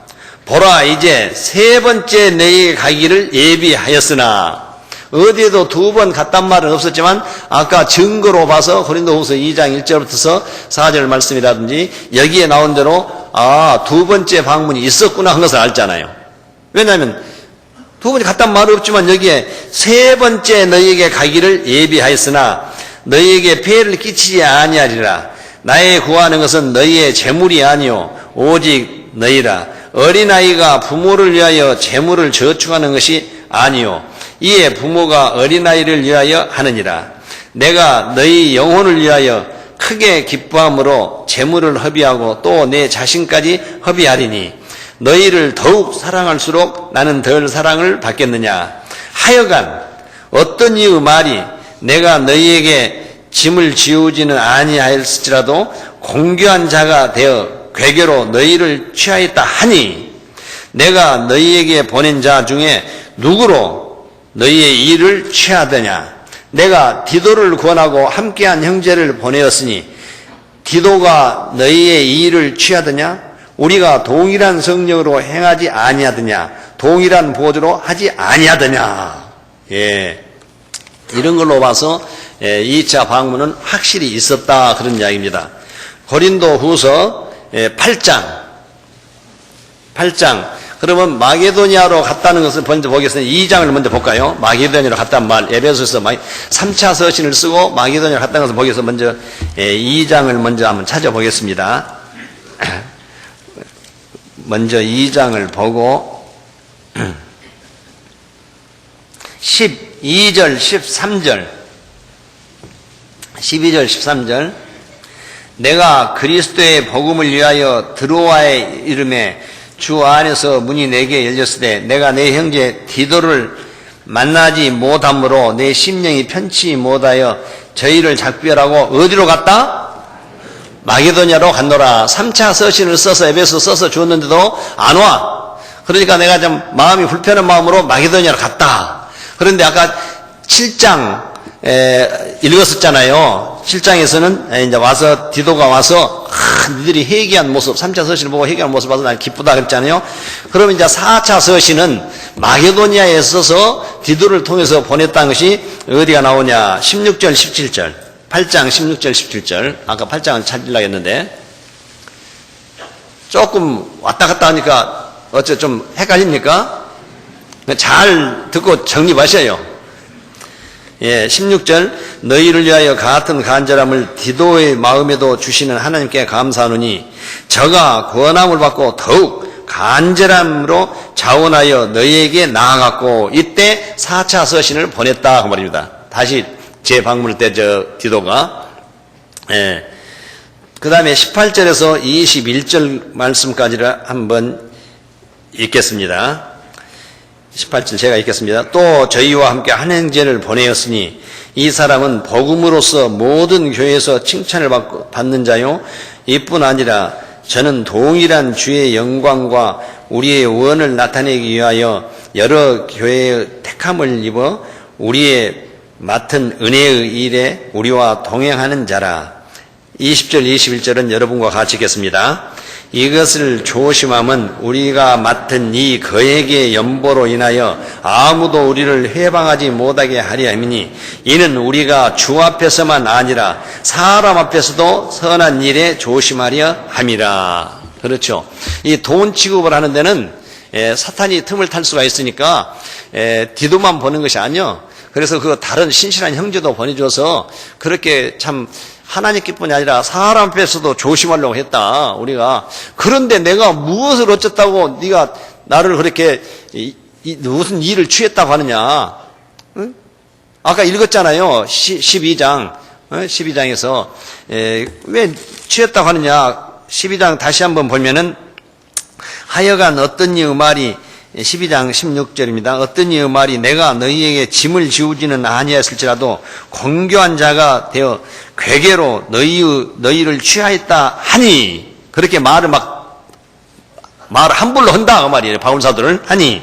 보라, 이제 세 번째 너희에게 가기를 예비하였으나, 어디에도 두 번 갔단 말은 없었지만 아까 증거로 봐서 고린도후서 2장 1절부터 4절 말씀이라든지 여기에 나온 대로 두 번째 방문이 있었구나 한 것을 알잖아요. 왜냐하면 두 번째 갔단 말은 없지만 여기에 세 번째 너희에게 가기를 예비하였으나 너희에게 폐해를 끼치지 아니하리라. 나의 구하는 것은 너희의 재물이 아니요 오직 너희라. 어린아이가 부모를 위하여 재물을 저축하는 것이 아니요 이에 부모가 어린아이를 위하여 하느니라. 내가 너희 영혼을 위하여 크게 기뻐함으로 재물을 허비하고 또 내 자신까지 허비하리니 너희를 더욱 사랑할수록 나는 덜 사랑을 받겠느냐. 하여간 어떤 이의 말이 내가 너희에게 짐을 지우지는 아니하였을지라도 공교한 자가 되어 괴계로 너희를 취하였다 하니 내가 너희에게 보낸 자 중에 누구로 너희의 일을 취하더냐. 내가 디도를 권하고 함께한 형제를 보내었으니 디도가 너희의 일을 취하더냐. 우리가 동일한 성령으로 행하지 아니하더냐. 동일한 보조로 하지 아니하더냐. 예, 이런 걸로 봐서 2차 방문은 확실히 있었다 그런 이야기입니다. 고린도 후서 8장. 그러면 마게도니아로 갔다는 것을 먼저 보겠습니다. 2장을 먼저 볼까요? 마게도니아로 갔다는 말, 에베소서 3차 서신을 쓰고 마게도니아로 갔다는 것을 보기 위해서 먼저 2장을 먼저 한번 찾아보겠습니다. 먼저 2장을 보고 12절, 13절 12절, 13절 내가 그리스도의 복음을 위하여 드로아의 이름에 주 안에서 문이 내게 열렸을 때 내가 내 형제 디도를 만나지 못함으로 내 심령이 편치 못하여 저희를 작별하고 어디로 갔다? 마게도냐로 갔노라. 3차 서신을 써서 에베소 써서 주었는데도 안 와. 그러니까 내가 좀 마음이 불편한 마음으로 마게도냐로 갔다. 그런데 아까 7장 읽었었잖아요. 7장에서는 이제 와서 디도가 와서 니들이 회개한 모습, 3차 서신을 보고 회개한 모습을 봐서 난 기쁘다 그랬잖아요. 그러면 이제 4차 서신은 마게도니아에 있어서 디도를 통해서 보냈다는 것이 어디가 나오냐. 16절, 17절. 8장 16절, 17절. 아까 8장을 찾으려고 했는데 조금 왔다 갔다 하니까 어째 좀 헷갈립니까? 잘 듣고 정립하셔요. 예, 16절 너희를 위하여 같은 간절함을 디도의 마음에도 주시는 하나님께 감사하노니 저가 권함을 받고 더욱 간절함으로 자원하여 너희에게 나아갔고 이때 4차 서신을 보냈다 그 말입니다. 다시 재방문할 때 디도가 그 다음에 18절에서 21절 말씀까지를 한번 읽겠습니다. 18절 제가 읽겠습니다. 또 저희와 함께 한 형제를 보내었으니 이 사람은 복음으로서 모든 교회에서 칭찬을 받는 자요 이뿐 아니라 저는 동일한 주의 영광과 우리의 원을 나타내기 위하여 여러 교회의 택함을 입어 우리의 맡은 은혜의 일에 우리와 동행하는 자라. 20절 21절은 여러분과 같이 읽겠습니다. 이것을 조심함은 우리가 맡은 이 거액의 연보로 인하여 아무도 우리를 해방하지 못하게 하려 함이니 이는 우리가 주 앞에서만 아니라 사람 앞에서도 선한 일에 조심하려 함이라. 그렇죠. 이 돈 취급을 하는 데는 사탄이 틈을 탈 수가 있으니까 디도만 보는 것이 아니요. 그래서 그 다른 신실한 형제도 보내줘서 그렇게 참 하나님께뿐이 아니라 사람 앞에서도 조심하려고 했다. 우리가 그런데 내가 무엇을 어쨌다고 네가 나를 그렇게 무슨 일을 취했다고 하느냐? 응? 아까 읽었잖아요. 12장 12장에서 왜 취했다고 하느냐? 12장 다시 한번 보면은 하여간 어떤 이의 말이 12장 16절입니다. 어떤 이의 말이 내가 너희에게 짐을 지우지는 아니하였을지라도 공교한 자가 되어 괴계로 너희를 취하였다 하니 그렇게 말을 함부로 한다 그 말이에요. 바울사도를 하니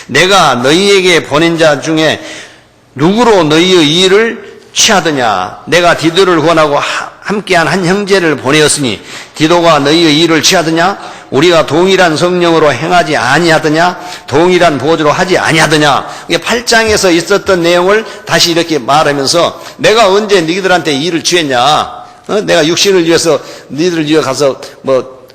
내가 너희에게 보낸 자 중에 누구로 너희의 일을 취하더냐. 내가 디도를 권하고 함께한 한 형제를 보내었으니 디도가 너희의 일을 취하더냐. 우리가 동일한 성령으로 행하지 아니하더냐. 동일한 보조로 하지 아니하더냐. 8장에서 있었던 내용을 다시 이렇게 말하면서 내가 언제 너희들한테 일을 취했냐. 내가 육신을 위해서 너희들을 위해 가서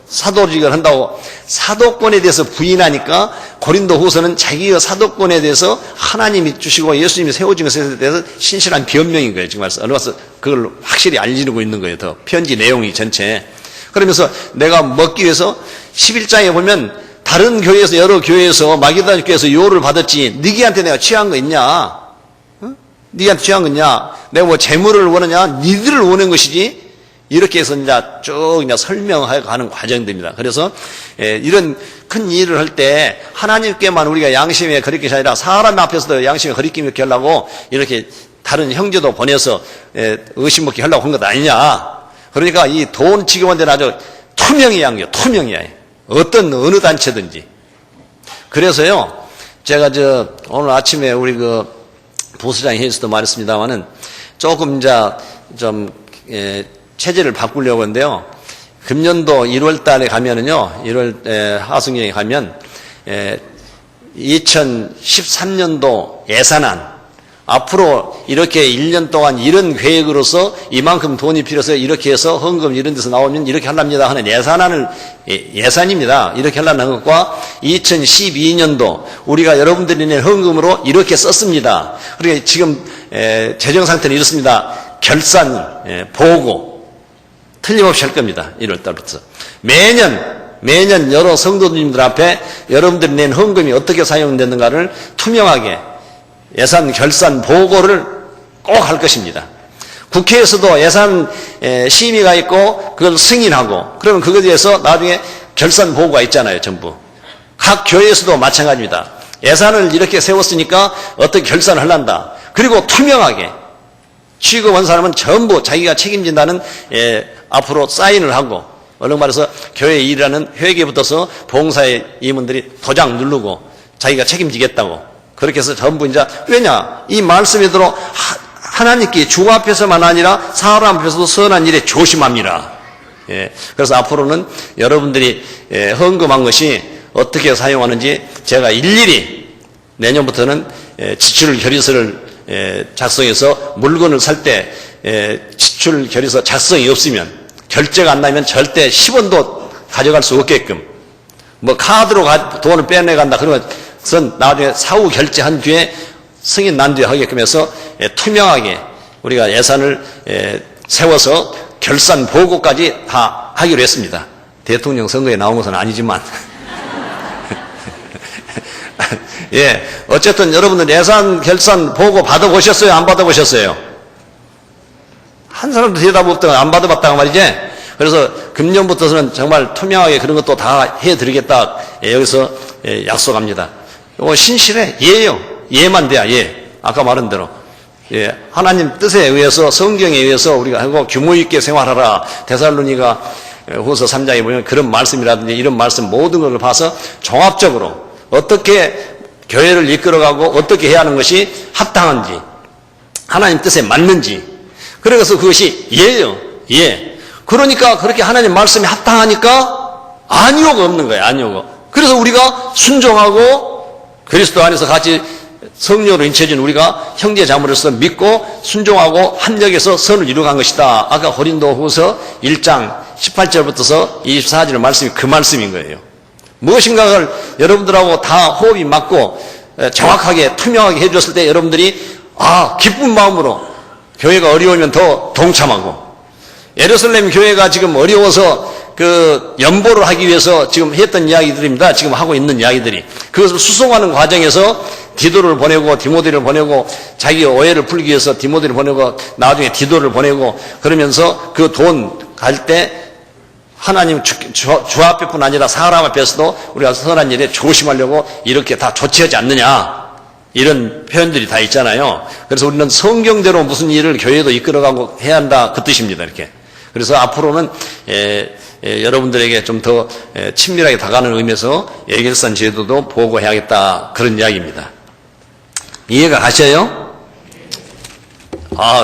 사도직을 한다고 사도권에 대해서 부인하니까 고린도 후서는 자기가 사도권에 대해서 하나님이 주시고 예수님이 세워진 것에 대해서 신실한 변명인 거예요. 지금 말씀. 어느가서 그걸 확실히 알리고 있는 거예요. 더 편지 내용이 전체. 그러면서 내가 먹기 위해서 11장에 보면 다른 교회에서 여러 교회에서 마게도냐 교회에서 요를 받았지 니기한테 내가 취한 거 있냐? 응? 니한테 취한 거 있냐? 내가 뭐 재물을 원하냐? 니들을 원하는 것이지. 이렇게 해서 이제 쭉 이제 설명하고 하는 과정들입니다. 그래서 이런 큰 일을 할 때 하나님께만 우리가 양심에 거리끼는 것이 아니라 사람 앞에서도 양심에 거리끼는 이렇게 하려고 이렇게 다른 형제도 보내서 의심 먹게 하려고 한 것 아니냐. 그러니까 이 돈 지급원들은 아주 투명해야 하는 거예요. 투명해야 해요. 어느 단체든지. 그래서요, 제가 오늘 아침에 우리 부서장 회의에서도 말했습니다만은 조금 이제 체제를 바꾸려고 하는데요. 금년도 1월 달에 가면은요, 1월 하승연에 가면 2013년도 예산안 앞으로 이렇게 1년 동안 이런 계획으로서 이만큼 돈이 필요해서 이렇게 해서 헌금 이런 데서 나오면 이렇게 하랍니다 하는 예산입니다. 이렇게 하려는 것과 2012년도 우리가 여러분들이 낸 헌금으로 이렇게 썼습니다. 그러니까 지금 재정 상태는 이렇습니다. 결산, 보고 틀림없이 할 겁니다. 1월 달부터. 매년 여러 성도님들 앞에 여러분들이 낸 헌금이 어떻게 사용됐는가를 투명하게 예산 결산 보고를 꼭 할 것입니다. 국회에서도 예산 심의가 있고 그걸 승인하고 그러면 그거에 대해서 나중에 결산 보고가 있잖아요. 전부. 각 교회에서도 마찬가지입니다. 예산을 이렇게 세웠으니까 어떻게 결산을 하란다. 그리고 투명하게 취급한 사람은 전부 자기가 책임진다는 앞으로 사인을 하고 얼른 말해서 교회에 일하는 회계부터서 봉사의 임원들이 도장 누르고 자기가 책임지겠다고 그렇게 해서 전부 이제 왜냐 이 말씀에대로 하나님께 주 앞에서만 아니라 사람 앞에서도 선한 일에 조심합니다. 그래서 앞으로는 여러분들이 헌금한 것이 어떻게 사용하는지 제가 일일이 내년부터는 지출 결의서를 작성해서 물건을 살 때 지출 결의서 작성이 없으면 결제가 안 나면 절대 10원도 가져갈 수 없게끔 뭐 카드로 돈을 빼내간다 그러면 나중에 사후 결제한 뒤에 승인 난 뒤에 하게끔 해서 투명하게 우리가 예산을 세워서 결산 보고까지 다 하기로 했습니다. 대통령 선거에 나온 것은 아니지만 어쨌든 여러분들 예산 결산 보고 받아보셨어요? 안 받아보셨어요? 한 사람도 대답 없다가 안 받아봤다고 말이지. 그래서 금년부터는 정말 투명하게 그런 것도 다 해드리겠다. 여기서 약속합니다. 신실해. 예요. 예만 돼야 예. 아까 말한 대로. 하나님 뜻에 의해서 성경에 의해서 우리가 하고 규모 있게 생활하라. 데살로니가 후서 3장에 보면 그런 말씀이라든지 이런 말씀 모든 것을 봐서 종합적으로 어떻게 교회를 이끌어가고 어떻게 해야 하는 것이 합당한지 하나님 뜻에 맞는지 그래서 그것이 예요. 예. 그러니까 그렇게 하나님 말씀이 합당하니까 아니오가 없는 거예요. 아니오가. 그래서 우리가 순종하고 그리스도 안에서 같이 성령으로 인쳐진 우리가 형제 자매로서 믿고 순종하고 합력해서 선을 이루어간 것이다. 아까 고린도후서 1장 18절부터서 24절 말씀이 그 말씀인 거예요. 무엇인가를 여러분들하고 다 호흡이 맞고 정확하게 투명하게 해줬을 때 여러분들이 기쁜 마음으로 교회가 어려우면 더 동참하고 예루살렘 교회가 지금 어려워서 연보를 하기 위해서 지금 했던 이야기들입니다. 지금 하고 있는 이야기들이 그것을 수송하는 과정에서 디도를 보내고 디모데를 보내고 자기 오해를 풀기 위해서 디모데를 보내고 나중에 디도를 보내고 그러면서 그 돈 갈 때 하나님 주 앞에뿐 아니라 사람 앞에서도 우리가 선한 일에 조심하려고 이렇게 다 조치하지 않느냐 이런 표현들이 다 있잖아요. 그래서 우리는 성경대로 무슨 일을 교회도 이끌어가고 해야 한다 그 뜻입니다. 이렇게. 그래서 앞으로는 여러분들에게 좀 더 친밀하게 다가가는 의미에서 예결산 제도도 보고해야겠다 그런 이야기입니다. 이해가 가셔요?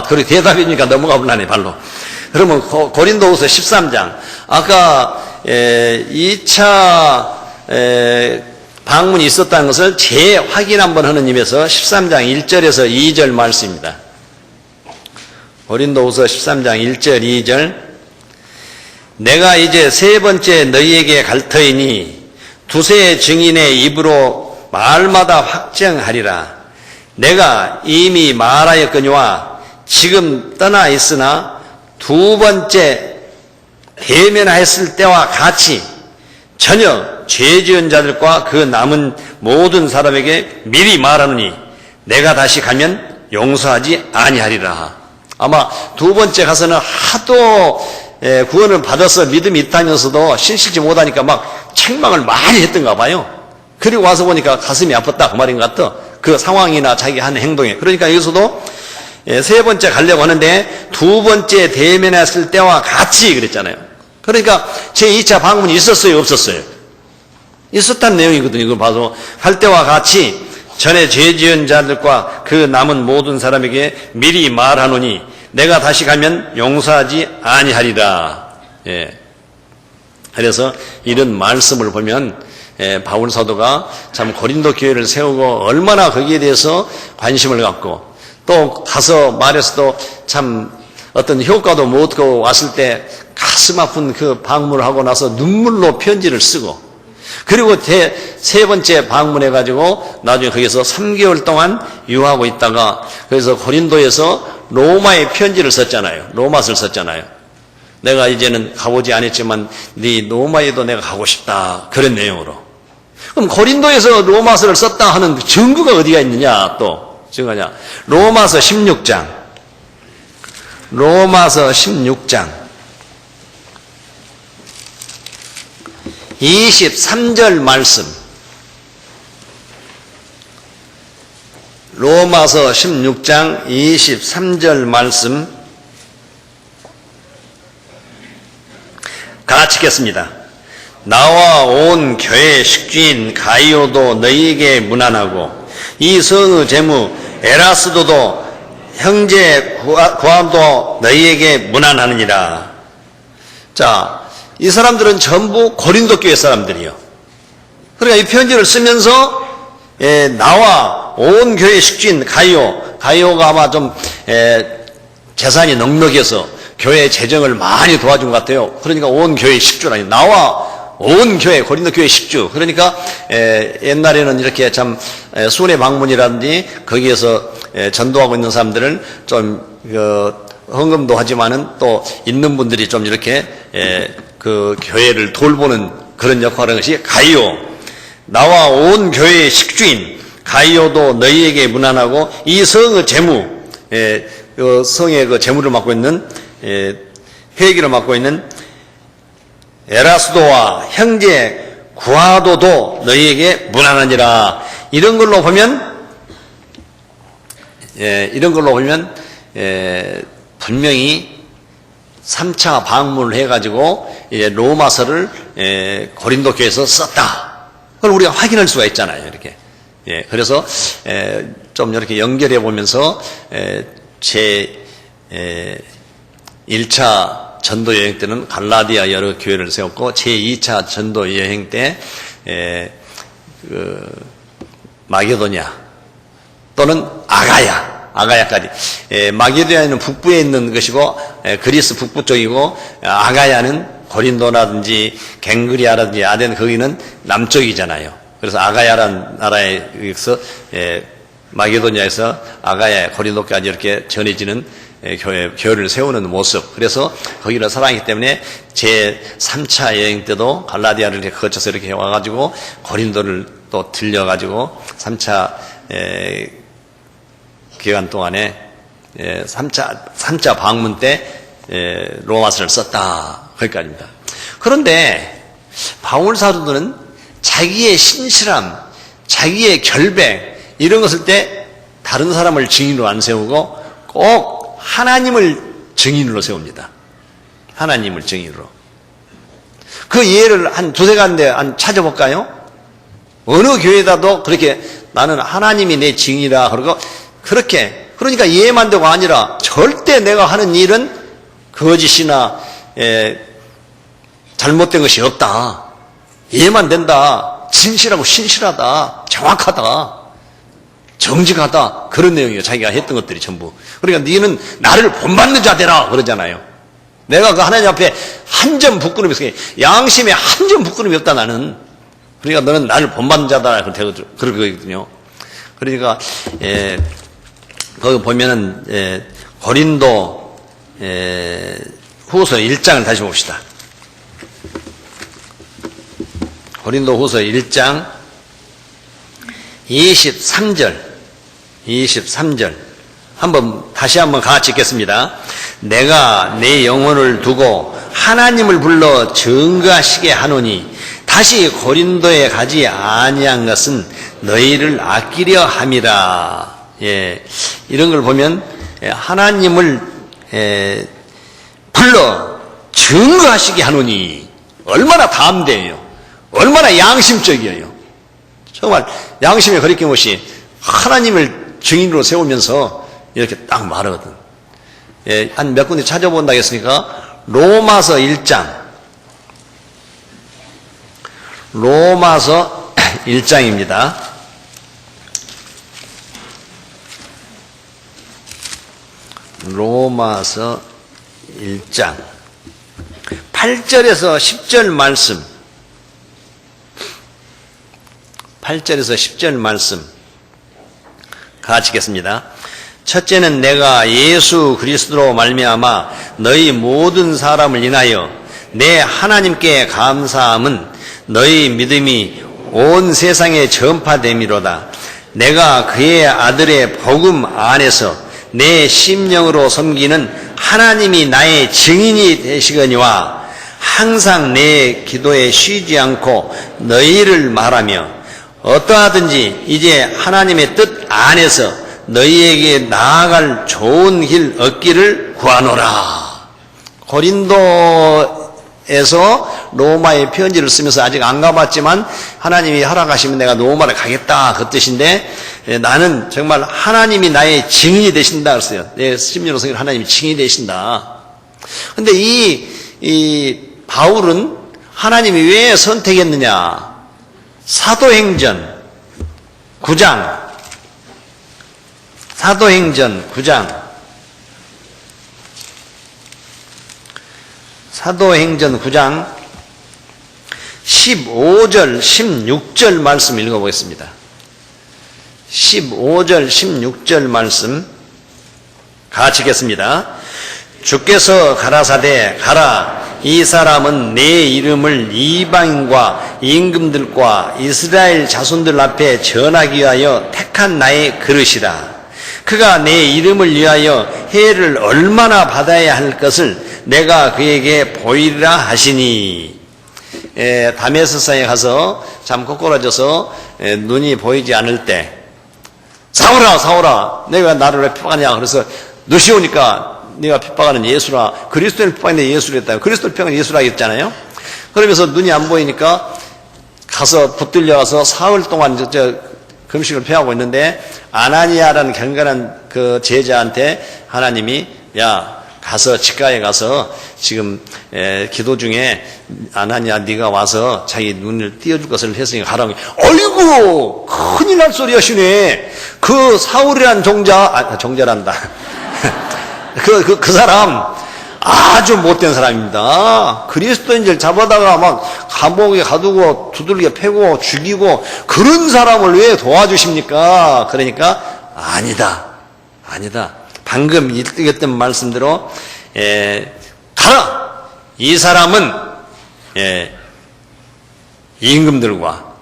그래 대답이니까 넘어가 볼라네 발로. 그러면 고린도후서 13장 아까 2차 방문이 있었다는 것을 재확인 한번 하는 의미에서 13장 1절에서 2절 말씀입니다. 고린도후서 13장 1절 2절 내가 이제 세 번째 너희에게 갈 터이니 두세 증인의 입으로 말마다 확정하리라. 내가 이미 말하였거니와 지금 떠나 있으나 두 번째 대면하였을 때와 같이 전혀 죄 지은 자들과 그 남은 모든 사람에게 미리 말하노니 내가 다시 가면 용서하지 아니하리라. 아마 두 번째 가서는 하도 구원을 받아서 믿음이 있다면서도 신실지 못하니까 막 책망을 많이 했던가 봐요. 그리고 와서 보니까 가슴이 아팠다 그 말인 것 같아. 그 상황이나 자기 한 행동에. 그러니까 여기서도 세 번째 가려고 하는데 두 번째 대면했을 때와 같이 그랬잖아요. 그러니까 제2차 방문이 있었어요, 없었어요? 있었다는 내용이거든요. 이걸 봐서 할 때와 같이 전에 죄 지은 자들과 그 남은 모든 사람에게 미리 말하노니 내가 다시 가면 용서하지 아니하리라. 예. 그래서 이런 말씀을 보면 바울 사도가 참 고린도 교회를 세우고 얼마나 거기에 대해서 관심을 갖고 또 가서 말해서도 참 어떤 효과도 못 얻고 왔을 때 가슴 아픈 그 방문을 하고 나서 눈물로 편지를 쓰고 그리고 세 번째 방문해가지고 나중에 거기서 3개월 동안 유하고 있다가 그래서 고린도에서 로마에 편지를 썼잖아요. 로마서를 썼잖아요. 내가 이제는 가보지 않았지만 네 로마에도 내가 가고 싶다. 그런 내용으로. 그럼 고린도에서 로마서를 썼다 하는 증거가 어디가 있느냐 또 증거냐. 로마서 16장. 로마서 16장. 23절 말씀. 로마서 16장 23절 말씀 같이 읽겠습니다. 나와 온 교회 식주인 가이오도 너희에게 문안하고 이 성의 제무 에라스도도 형제 구함도 너희에게 문안하느니라. 자, 이 사람들은 전부 고린도 교회 사람들이요. 그러니까 이 편지를 쓰면서 나와 온 교회 식주인 가이오가 아마 좀 재산이 넉넉해서 교회 재정을 많이 도와준 것 같아요. 그러니까 온 교회 식주라니 나와 온 교회 고린도 교회 식주. 그러니까 옛날에는 이렇게 참 순회 방문이라든지 거기에서 전도하고 있는 사람들은 좀 헌금도 하지만은 또 있는 분들이 좀 이렇게 그 교회를 돌보는 그런 역할을 하는 것이 가이오. 나와 온 교회의 식주인 가이오도 너희에게 문안하고 이 성의 재무, 그 성의 그 재무를 맡고 있는 회계를 맡고 있는 에라스도와 형제 구하도도 너희에게 문안하니라. 이런 걸로 보면 분명히 3차 방문을 해가지고 로마서를 고린도 교회에서 썼다. 그걸 우리가 확인할 수가 있잖아요. 이렇게. 그래서 좀 이렇게 연결해 보면서 제 1차 전도 여행 때는 갈라디아 여러 교회를 세웠고 제 2차 전도 여행 때 마게도냐 또는 아가야까지. 마게도냐는 북부에 있는 것이고 그리스 북부 쪽이고 아가야는 고린도라든지 갱그리아라든지 아덴 거기는 남쪽이잖아요. 그래서 아가야라는 나라에서 마게도냐에서 아가야 고린도까지 이렇게 전해지는 교회를 세우는 모습. 그래서 거기를 사랑했기 때문에 제 3차 여행 때도 갈라디아를 이렇게 거쳐서 이렇게 와가지고 고린도를 또 들려가지고 3차 기간 동안에 3차 방문 때 로마서를 썼다. 거기까지입니다. 그런데 바울 사도들은 자기의 신실함, 자기의 결백 이런 것을 때 다른 사람을 증인으로 안 세우고 꼭 하나님을 증인으로 세웁니다. 하나님을 증인으로. 그 예를 한 두세 가지인데 한 찾아볼까요? 어느 교회다도 그렇게 나는 하나님이 내 증인이라 그러고 그렇게 그러니까 예만 되고 아니라 절대 내가 하는 일은 거짓이나 잘못된 것이 없다. 예만 된다. 진실하고 신실하다. 정확하다. 정직하다. 그런 내용이에요. 자기가 했던 것들이 전부. 그러니까 너는 나를 본받는 자 되라 그러잖아요. 내가 그 하나님 앞에 한 점 부끄럼이 없어. 양심에 한 점 부끄럼이 없다 나는. 그러니까 너는 나를 본받는 자다. 그러거든요. 그러니까 거기 보면은 고린도 후서 1장을 다시 봅시다. 고린도후서 1장 23절 다시 한번 같이 읽겠습니다. 내가 내 영혼을 두고 하나님을 불러 증거하시게 하노니 다시 고린도에 가지 아니한 것은 너희를 아끼려 함이라. 예, 이런 걸 보면 하나님을 불러 증거하시게 하노니 얼마나 담대해요. 얼마나 양심적이에요. 정말 양심에 거리낌 없이 하나님을 증인으로 세우면서 이렇게 딱 말하거든. 예, 한 몇 군데 찾아본다 했으니까 로마서 1장 로마서 1장입니다. 로마서 1장 8절에서 10절 말씀 8절에서 10절 말씀 같이 읽겠습니다. 첫째는 내가 예수 그리스도로 말미암아 너희 모든 사람을 인하여 내 하나님께 감사함은 너희 믿음이 온 세상에 전파됨이로다. 내가 그의 아들의 복음 안에서 내 심령으로 섬기는 하나님이 나의 증인이 되시거니와 항상 내 기도에 쉬지 않고 너희를 말하며 어떠하든지 이제 하나님의 뜻 안에서 너희에게 나아갈 좋은 길 얻기를 구하노라. 고린도에서 로마의 편지를 쓰면서 아직 안 가봤지만 하나님이 허락하시면 내가 로마를 가겠다 그 뜻인데, 나는 정말 하나님이 나의 증인이 되신다 그랬어요. 내 심령으로 성경 하나님이 증인이 되신다. 근데 이 바울은 하나님이 왜 선택했느냐? 사도행전 9장 15절 16절 말씀 읽어보겠습니다. 15절 16절 말씀 같이 읽겠습니다. 주께서 가라사대 가라, 이 사람은 내 이름을 이방인과 임금들과 이스라엘 자손들 앞에 전하기 위하여 택한 나의 그릇이라. 그가 내 이름을 위하여 해를 얼마나 받아야 할 것을 내가 그에게 보이리라 하시니. 다메섹에 가서 참 꼬꾸라져서 눈이 보이지 않을 때 사울아 내가 나를 왜 핍박하냐. 그래서 늦이 오니까 네가 핍박하는 예수라, 그리스도를 핍박하는 예수를 했다. 그리스도를 핍박하는 예수라 했잖아요. 그러면서 눈이 안 보이니까 가서 붙들려 가서 사흘 동안 금식을 폐하고 있는데 아나니아라는 경건한 그 제자한테 하나님이 야 가서 치과에 가서 지금 기도 중에 아나니아 네가 와서 자기 눈을 띄워줄 것을 했으니까 가라고. 어이구 큰일 날 소리 하시네. 그 사울이란 종자란다. 그 사람 아주 못된 사람입니다. 그리스도인들 잡아다가 막 감옥에 가두고 두들겨 패고 죽이고 그런 사람을 왜 도와주십니까? 그러니까 아니다. 방금 읽었던 말씀대로 가라. 이 사람은 임금들과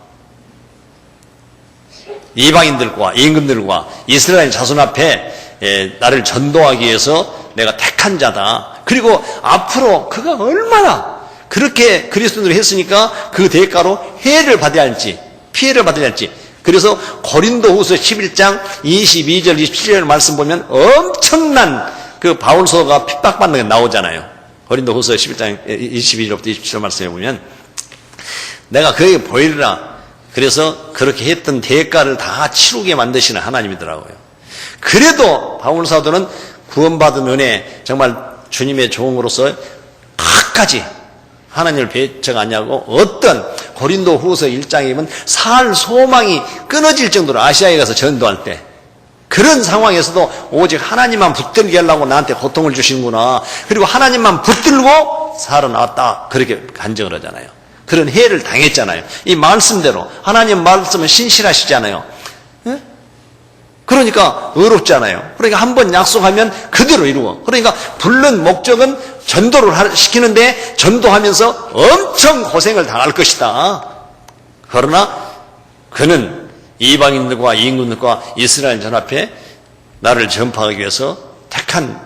이방인들과 임금들과 이스라엘 자손 앞에 나를 전도하기 위해서 내가 택한 자다. 그리고 앞으로 그가 얼마나 그렇게 그리스도인으로 했으니까 그 대가로 해를 받아야 할지 피해를 받아야 할지. 그래서 고린도후서 11장 22절 27절 말씀 보면 엄청난 그 바울서가 핍박받는 게 나오잖아요. 고린도후서 11장 22절부터 27절 말씀에 보면 내가 그에게 보이리라. 그래서 그렇게 했던 대가를 다 치르게 만드시는 하나님이더라고요. 그래도 바울사도는 구원받은 은혜 정말 주님의 종으로서 끝까지 하나님을 배척하냐고 어떤 고린도후서 1장에 보면 살 소망이 끊어질 정도로 아시아에 가서 전도할 때 그런 상황에서도 오직 하나님만 붙들게 하려고 나한테 고통을 주시는구나. 그리고 하나님만 붙들고 살아나왔다. 그렇게 간증을 하잖아요. 그런 해를 당했잖아요. 이 말씀대로 하나님 말씀은 신실하시잖아요. 네? 그러니까 어렵잖아요. 그러니까 한번 약속하면 그대로 이루어. 그러니까 부른 목적은 전도를 시키는데 전도하면서 엄청 고생을 당할 것이다. 그러나 그는 이방인들과 이민들과 이스라엘 전합에 나를 전파하기 위해서 택한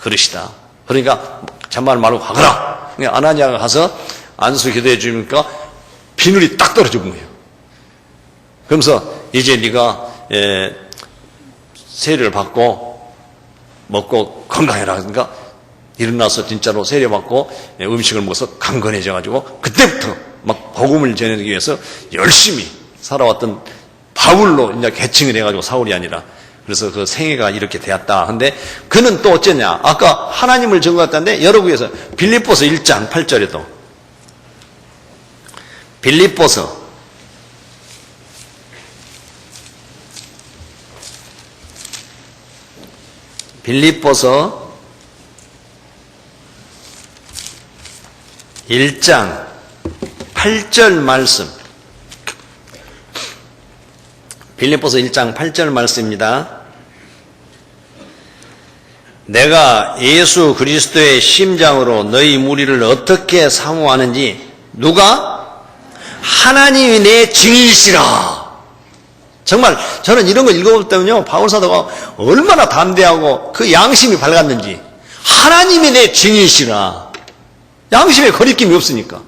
그릇이다. 그러니까 잔말 말고 가거라. 아나니아가 가서 안수 기도해 주니까 비늘이 딱 떨어져 본 거예요. 그러면서 이제 네가 세례를 받고 먹고 건강해라. 그러니까 일어나서 진짜로 세례 받고 음식을 먹어서 강건해져 가지고 그때부터 막 복음을 전하기 위해서 열심히 살아왔던 바울로 이제 개칭을 해가지고 사울이 아니라 그래서 그 생애가 이렇게 되었다. 근데 그는 또 어쩌냐? 아까 하나님을 전거했다는데 여러 구에서 빌립보서 1장 8절에도 빌립보서 1장 8절 말씀, 빌립보서 1장 8절 말씀입니다. 내가 예수 그리스도의 심장으로 너희 무리를 어떻게 사모하는지 누가? 하나님이 내 증인이시라. 정말 저는 이런 걸 읽어볼 때는요, 바울 사도가 얼마나 담대하고 그 양심이 밝았는지. 하나님이 내 증인이시라. 양심에 거리낌이 없으니까.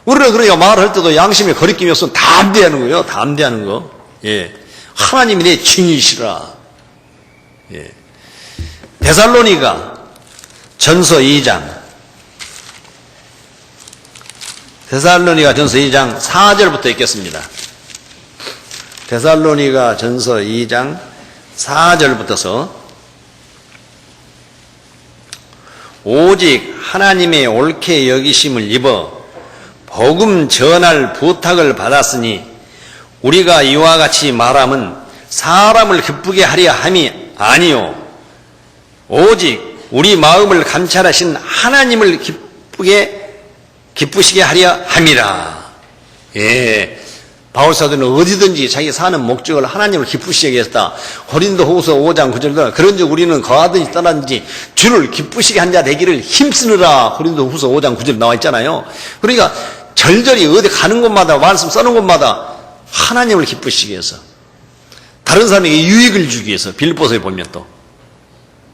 우리는 그러니까 말할 때도 양심에 거리낌이 없으면 담대하는 거예요. 담대하는 거. 예. 하나님이 내 증인이시라. 예. 데살로니가 전서 2장. 데살로니가 전서 2장 4절부터 읽겠습니다. 데살로니가 전서 2장 4절부터서 오직 하나님의 옳게 여기심을 입어 복음 전할 부탁을 받았으니 우리가 이와 같이 말함은 사람을 기쁘게 하려 함이 아니요 오직 우리 마음을 감찰하신 하나님을 기쁘시게 하려 함이라. 예. 바울 사도는 어디든지 자기 사는 목적을 하나님을 기쁘시게 했다. 고린도후서 5장 9절도 그런즉 우리는 거하든지 떠나든지 주를 기쁘시게 한 자 되기를 힘쓰느라. 고린도후서 5장 9절 나와 있잖아요. 그러니까 절절히 어디 가는 곳마다 말씀 써는 곳마다 하나님을 기쁘시게 해서 다른 사람에게 유익을 주기 위해서 빌립보서에 보면 또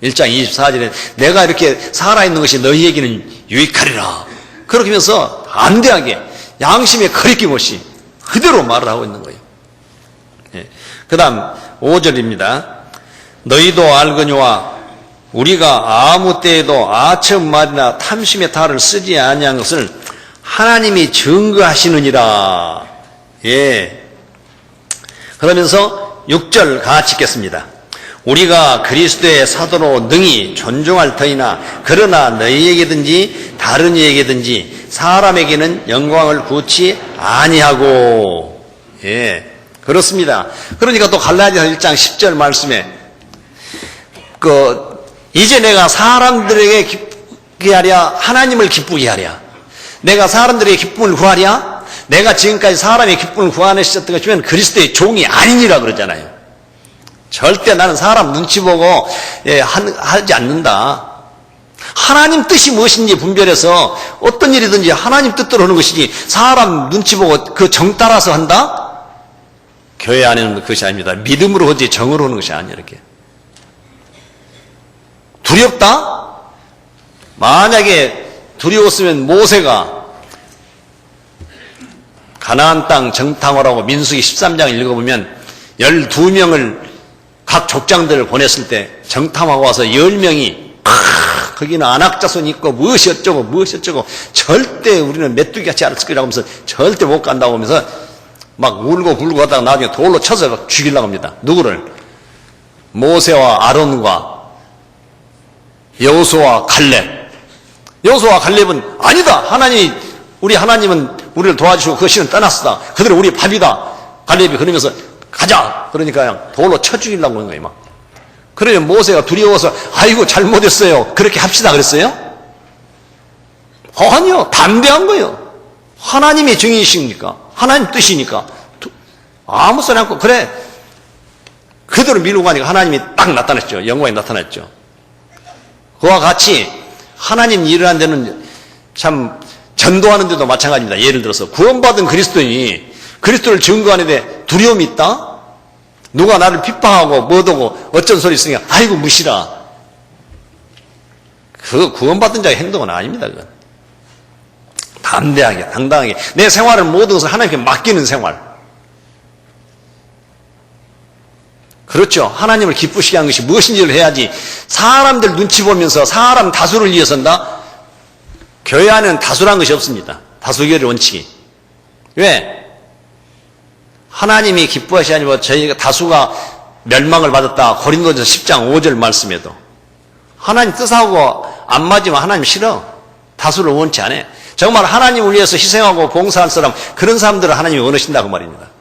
1장 24절에 내가 이렇게 살아있는 것이 너희에게는 유익하리라. 그렇게 하면서 담대하게 양심에 거리낌 없이 그대로 말을 하고 있는 거예요. 예. 그 다음 5절입니다. 너희도 알거니와 우리가 아무 때에도 아첨 말이나 탐심의 탈을 쓰지 아니한 것을 하나님이 증거하시느니라. 예. 그러면서 6절 같이 읽겠습니다. 우리가 그리스도의 사도로 능히 존중할 터이나 그러나 너희에게든지 다른 이에게든지 사람에게는 영광을 구치 아니하고. 예, 그렇습니다. 그러니까 또 갈라디아서 1장 10절 말씀에 이제 내가 사람들에게 기쁘게 하랴 하나님을 기쁘게 하랴. 내가 사람들에게 기쁨을 구하랴. 내가 지금까지 사람의 기쁨을 구하셨던 것이면 그리스도의 종이 아니니라 그러잖아요. 절대 나는 사람 눈치 보고 하지 않는다. 하나님 뜻이 무엇인지 분별해서 어떤 일이든지 하나님 뜻대로 하는 것이지 사람 눈치 보고 그 정 따라서 한다? 교회 안에는 그것이 아닙니다. 믿음으로 하지 정으로 하는 것이 아니에요. 이렇게 두렵다? 만약에 두려웠으면 모세가 가나안 땅 정탐하라고 민수기 13장을 읽어보면 12명을 각 족장들을 보냈을 때 정탐하고 와서 10명이 거기는 안악자손이 있고 무엇이 어쩌고 절대 우리는 메뚜기같이 알았을 거라고 하면서 절대 못 간다고 하면서 막 울고 불고 하다가 나중에 돌로 쳐서 죽이려고 합니다. 누구를? 모세와 아론과 여호수아와 갈렙. 여호수아와 갈렙은 아니다. 우리 하나님은 우리를 도와주시고 그 신은 떠났으다. 그들은 우리 밥이다. 갈렙이 그러면서 가자. 그러니까 그냥 돌로 쳐 죽이려고 하는 거예요. 막. 그러면 모세가 두려워서 아이고 잘못했어요. 그렇게 합시다 그랬어요? 아니요. 담대한 거예요. 하나님의 정의이시니까. 하나님 뜻이니까. 아무 소리 않고 그래. 그대로 밀고 가니까 하나님이 딱 나타났죠. 영광이 나타났죠. 그와 같이 하나님 일을 하는 데는 참 전도하는 데도 마찬가지입니다. 예를 들어서 구원받은 그리스도인이 그리스도를 증거하는 데 두려움이 있다? 누가 나를 핍박하고 뭐도고 어쩐 소리 있으니까 아이고 무시라. 그거 구원받은 자의 행동은 아닙니다. 그건. 담대하게 당당하게 내 생활을 모든 것을 하나님께 맡기는 생활. 그렇죠. 하나님을 기쁘시게 하는 것이 무엇인지를 해야지. 사람들 눈치 보면서 사람 다수를 위해서 한다? 교회 안에는 다수란 것이 없습니다. 다수결의 원칙이. 왜? 하나님이 기뻐하시지 아니고 저희가 다수가 멸망을 받았다. 고린도전서 10장 5절 말씀에도. 하나님 뜻하고 안 맞으면 하나님 싫어. 다수를 원치 않아. 정말 하나님을 위해서 희생하고 봉사할 사람, 그런 사람들을 하나님이 원하신다고 말입니다.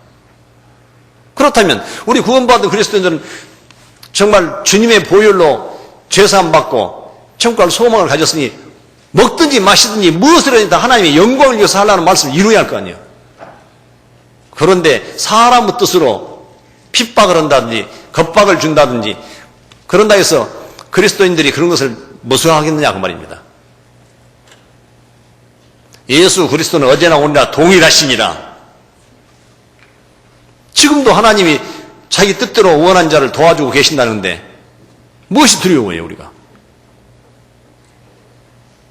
그렇다면 우리 구원받은 그리스도인들은 정말 주님의 보혈로 죄사함 받고 천국갈 소망을 가졌으니 먹든지 마시든지 무엇을 해도 하나님의 영광을 위해서 하려는 말씀을 이루어야 할 거 아니에요. 그런데 사람의 뜻으로 핍박을 한다든지 겁박을 준다든지 그런다 해서 그리스도인들이 그런 것을 무수하겠느냐 그 말입니다. 예수 그리스도는 어제나 오늘나 동일하시니라. 지금도 하나님이 자기 뜻대로 원한 자를 도와주고 계신다는데 무엇이 두려워해요 우리가?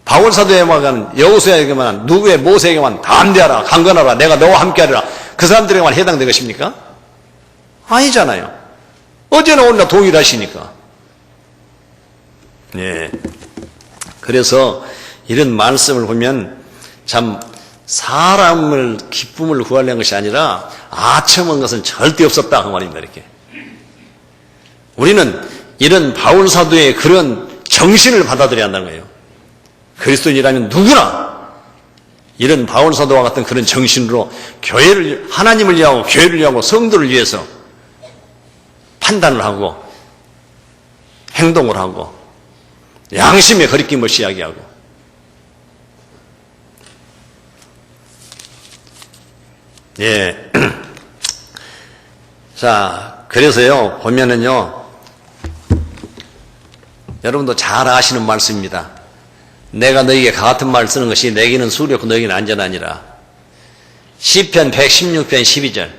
바울사도에게만 여호수아에게만 누구의 모세에게만 담대하라 강건하라 내가 너와 함께하리라 그 사람들에게만 해당된 것입니까? 아니잖아요. 어제나 오늘나 동일하시니까. 예. 그래서 이런 말씀을 보면 참 사람을 기쁨을 구하려는 것이 아니라 아첨한 것은 절대 없었다 그 말입니다. 이렇게 우리는 이런 바울사도의 그런 정신을 받아들여야 한다는 거예요. 그리스도인이라면 누구나 이런 바울사도와 같은 그런 정신으로 교회를 하나님을 위하고 교회를 위하고 성도를 위해서 판단을 하고 행동을 하고 양심의 거리낌 없이 이야기하고 예. 자, 그래서요, 보면은요, 여러분도 잘 아시는 말씀입니다. 내가 너희에게 같은 말 쓰는 것이 내게는 수렵고 너희에게는 안전하니라. 시편 116편 12절.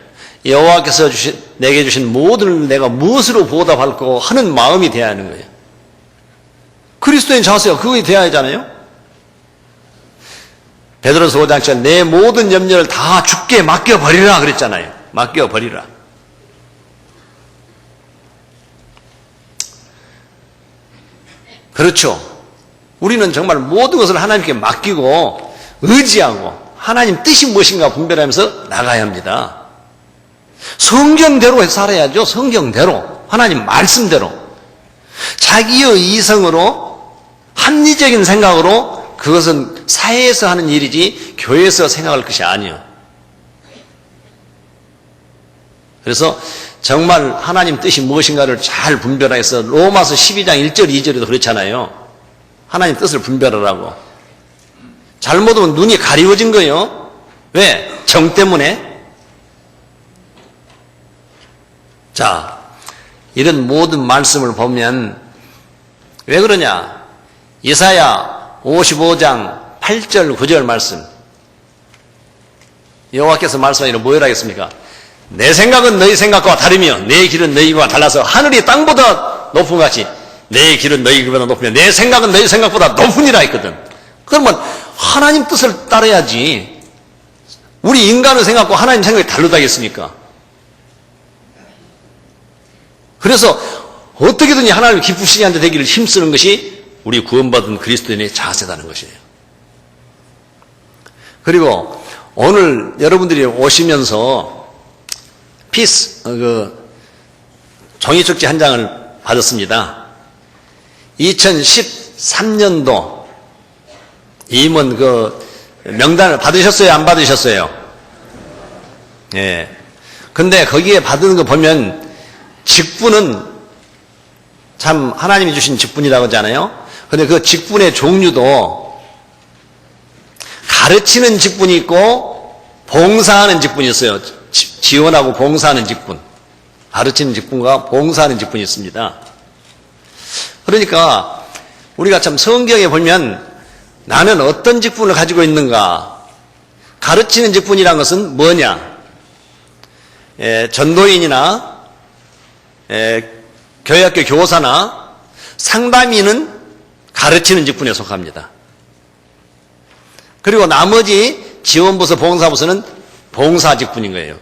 여호와께서 내게 주신 모든 내가 무엇으로 보답할까 하는 마음이 돼야 하는 거예요. 그리스도인 자세가 그거에 돼야 하잖아요. 베드로서 5장처럼 내 모든 염려를 다 주께 맡겨버리라 그랬잖아요. 맡겨버리라. 그렇죠. 우리는 정말 모든 것을 하나님께 맡기고 의지하고 하나님 뜻이 무엇인가 분별하면서 나가야 합니다. 성경대로 살아야죠. 성경대로. 하나님 말씀대로. 자기의 이성으로 합리적인 생각으로 그것은 사회에서 하는 일이지 교회에서 생각할 것이 아니에요. 그래서 정말 하나님 뜻이 무엇인가를 잘 분별해서 로마서 12장 1절 2절에도 그렇잖아요. 하나님 뜻을 분별하라고. 잘못하면 눈이 가리워진 거예요. 왜? 정 때문에. 자, 이런 모든 말씀을 보면 왜 그러냐? 이사야 55장 8절 9절 말씀. 여호와께서 말씀하기를 뭐라 하겠습니까? 내 생각은 너희 생각과 다르며 내 길은 너희와 달라서 하늘이 땅보다 높은 것 같이 내 길은 너희 길보다 높으며 내 생각은 너희 생각보다 높으니라 했거든. 그러면 하나님 뜻을 따라야지. 우리 인간의 생각과 하나님 생각이 다르다겠습니까? 그래서 어떻게든지 하나님을 기쁘시게 하는 데 되기를 힘쓰는 것이 우리 구원받은 그리스도인의 자세다는 것이에요. 그리고 오늘 여러분들이 오시면서 피스 종이 쪽지 한 장을 받았습니다. 2013년도 임원 명단을 받으셨어요? 안 받으셨어요? 예. 근데 거기에 받은 거 보면 직분은 참 하나님이 주신 직분이라고 하잖아요. 근데 그 직분의 종류도 가르치는 직분이 있고 봉사하는 직분이 있어요. 지원하고 봉사하는 직분. 가르치는 직분과 봉사하는 직분이 있습니다. 그러니까 우리가 참 성경에 보면 나는 어떤 직분을 가지고 있는가? 가르치는 직분이란 것은 뭐냐? 전도인이나 교회학교 교사나 상담인은 가르치는 직분에 속합니다. 그리고 나머지 지원부서, 봉사부서는 봉사 직분인 거예요.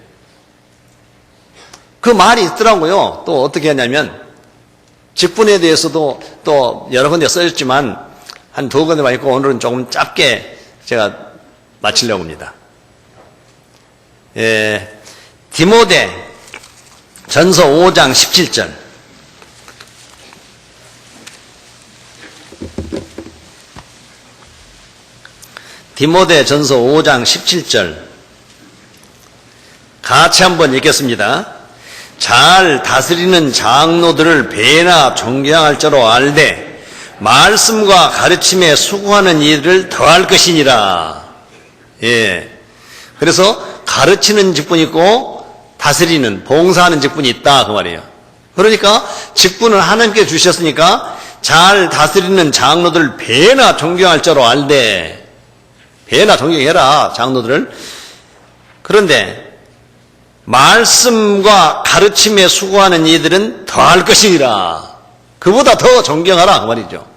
그 말이 있더라고요. 또 어떻게 하냐면 직분에 대해서도 또 여러 군데 써있지만 한 두 군데만 있고 오늘은 조금 짧게 제가 마치려고 합니다. 디모데 전서 5장 17절. 디모데 전서 5장 17절. 같이 한번 읽겠습니다. 잘 다스리는 장로들을 배나 존경할 줄로 알되 말씀과 가르침에 수고하는 일을 더할 것이니라. 그래서 가르치는 직분이 있고 다스리는, 봉사하는 직분이 있다 그 말이에요. 그러니까 직분을 하나님께 주셨으니까 잘 다스리는 장로들 배나 존경할 줄로 알되, 배나 존경해라 장로들을. 그런데 말씀과 가르침에 수고하는 이들은 더할 것이니라. 그보다 더 존경하라 그 말이죠.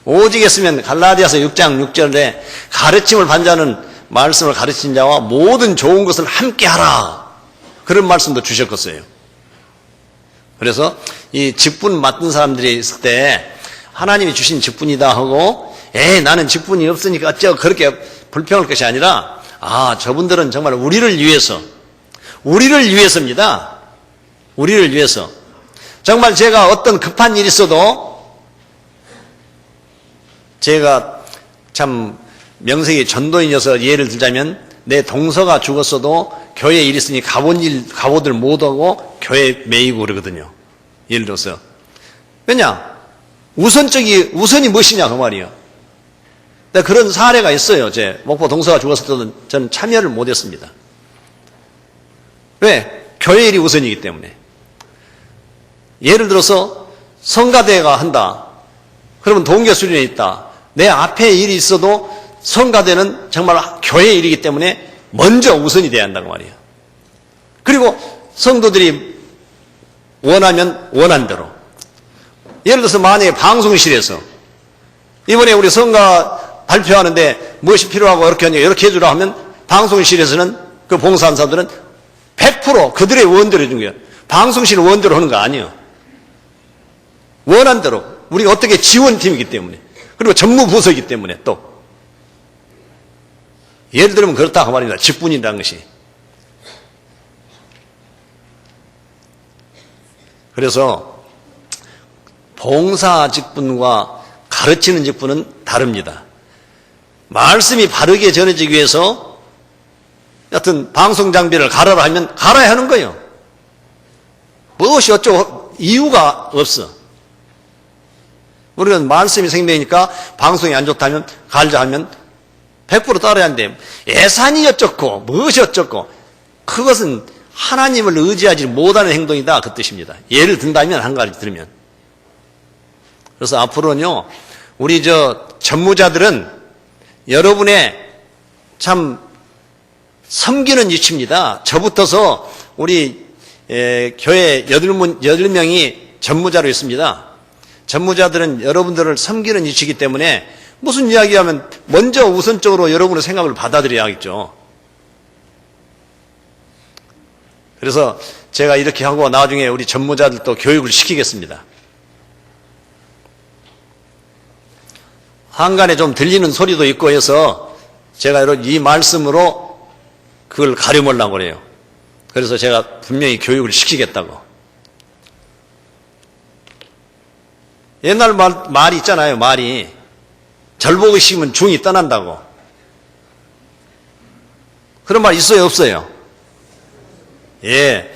오직 했으면 갈라디아서 6장 6절에 가르침을 받자는 말씀을 가르친 자와 모든 좋은 것을 함께 하라. 그런 말씀도 주셨겠어요. 그래서 이 직분 맡은 사람들이 있을 때 하나님이 주신 직분이다 하고 나는 직분이 없으니까 어쩌고 그렇게 불평할 것이 아니라 저분들은 정말 우리를 위해서입니다. 우리를 위해서. 정말 제가 어떤 급한 일이 있어도 제가 참 명색이 전도인이어서 예를 들자면 내 동서가 죽었어도 교회 일 있으니 가보들 못하고 교회 매이고 그러거든요. 예를 들어서. 왜냐? 우선이 무엇이냐 그 말이에요. 그런 사례가 있어요. 제 목포 동서가 죽었을 때도 저는 참여를 못했습니다. 왜? 교회 일이 우선이기 때문에. 예를 들어서 성가대가 한다. 그러면 동계수련회 있다. 내 앞에 일이 있어도 성가대는 정말 교회 일이기 때문에 먼저 우선이 돼야 한다고 말이에요. 그리고 성도들이 원하면 원한 대로. 예를 들어서 만약에 방송실에서 이번에 우리 성가 발표하는데 무엇이 필요하고 이렇게 해주라 하면 방송실에서는 그 봉사사들은 100% 그들의 원대로 해준 거예요. 방송실 원대로 하는 거 아니에요. 원한 대로. 우리가 어떻게 지원팀이기 때문에. 그리고 전무부서이기 때문에 또. 예를 들면 그렇다 그 말입니다. 직분이라는 것이. 그래서 봉사 직분과 가르치는 직분은 다릅니다. 말씀이 바르게 전해지기 위해서 여튼 방송 장비를 갈아라 하면 갈아야 하는 거예요. 무엇이 어쩌고 이유가 없어. 우리는 말씀이 생명이니까 방송이 안 좋다면 갈자 하면 100% 따라야 하는데 예산이 어쩌고 무엇이 어쩌고 그것은 하나님을 의지하지 못하는 행동이다 그 뜻입니다. 예를 든다면 한 가지 들으면. 그래서 앞으로는요 우리 전무자들은 여러분의 참 섬기는 위치입니다. 저부터서 우리 교회 8명이 전무자로 있습니다. 전무자들은 여러분들을 섬기는 위치이기 때문에 무슨 이야기하면 먼저 우선적으로 여러분의 생각을 받아들여야겠죠. 그래서 제가 이렇게 하고 나중에 우리 전무자들도 교육을 시키겠습니다. 한간에 좀 들리는 소리도 있고 해서 제가 이 말씀으로 그걸 가려보려고 그래요. 그래서 제가 분명히 교육을 시키겠다고. 옛날 말이 있잖아요. 말이 절보고 심은 중이 떠난다고. 그런 말 있어요 없어요? 예,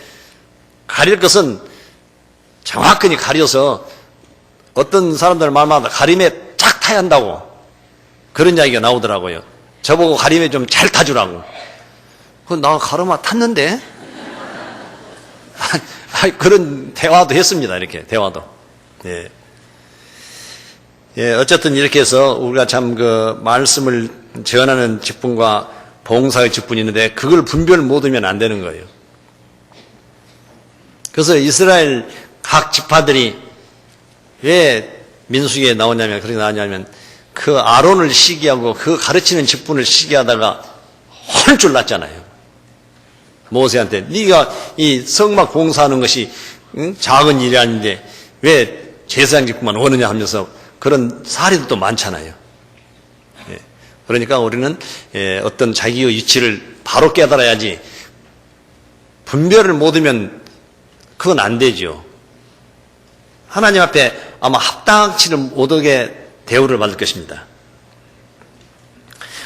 가릴 것은 정확히 가려서 어떤 사람들 말마다 가림에 쫙 타야 한다고 그런 이야기가 나오더라고요. 저보고 가림에 좀 잘 타주라고. 나 가르마 탔는데? 그런 대화도 했습니다. 이렇게 대화도. 예. 예, 어쨌든 이렇게 해서 우리가 참 그 말씀을 전하는 직분과 봉사의 직분이 있는데 그걸 분별 못 하면 안 되는 거예요. 그래서 이스라엘 각 지파들이 왜 민수기에 나오냐면, 그렇게 나오냐면, 그 아론을 시기하고 그 가르치는 직분을 시기하다가 홀줄 났잖아요. 모세한테 네가 이 성막 공사하는 것이 작은 일이 아닌데 왜 제사장 직분만 오느냐 하면서 그런 사례도 또 많잖아요. 그러니까 우리는 어떤 자기의 위치를 바로 깨달아야지, 분별을 못하면 그건 안 되죠. 하나님 앞에 아마 합당치를 못하게 대우를 받을 것입니다.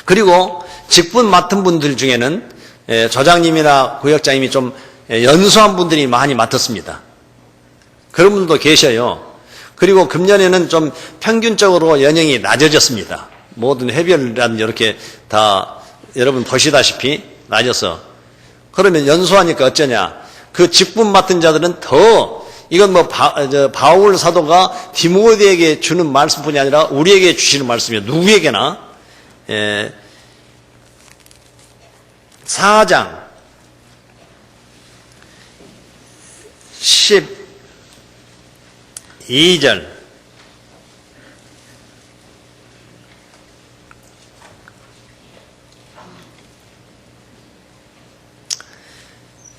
그리고 직분 맡은 분들 중에는 저장님이나 구역장님이 좀 연수한 분들이 많이 맡았습니다. 그런 분들도 계셔요. 그리고 금년에는 좀 평균적으로 연령이 낮아졌습니다. 모든 해별이라든지 이렇게 다 여러분 보시다시피 낮아서. 그러면 연수하니까 어쩌냐. 그 직분 맡은 자들은 더, 이건 뭐 바울 사도가 디모데에게 주는 말씀뿐이 아니라 우리에게 주시는 말씀이에요. 누구에게나. 4장 12절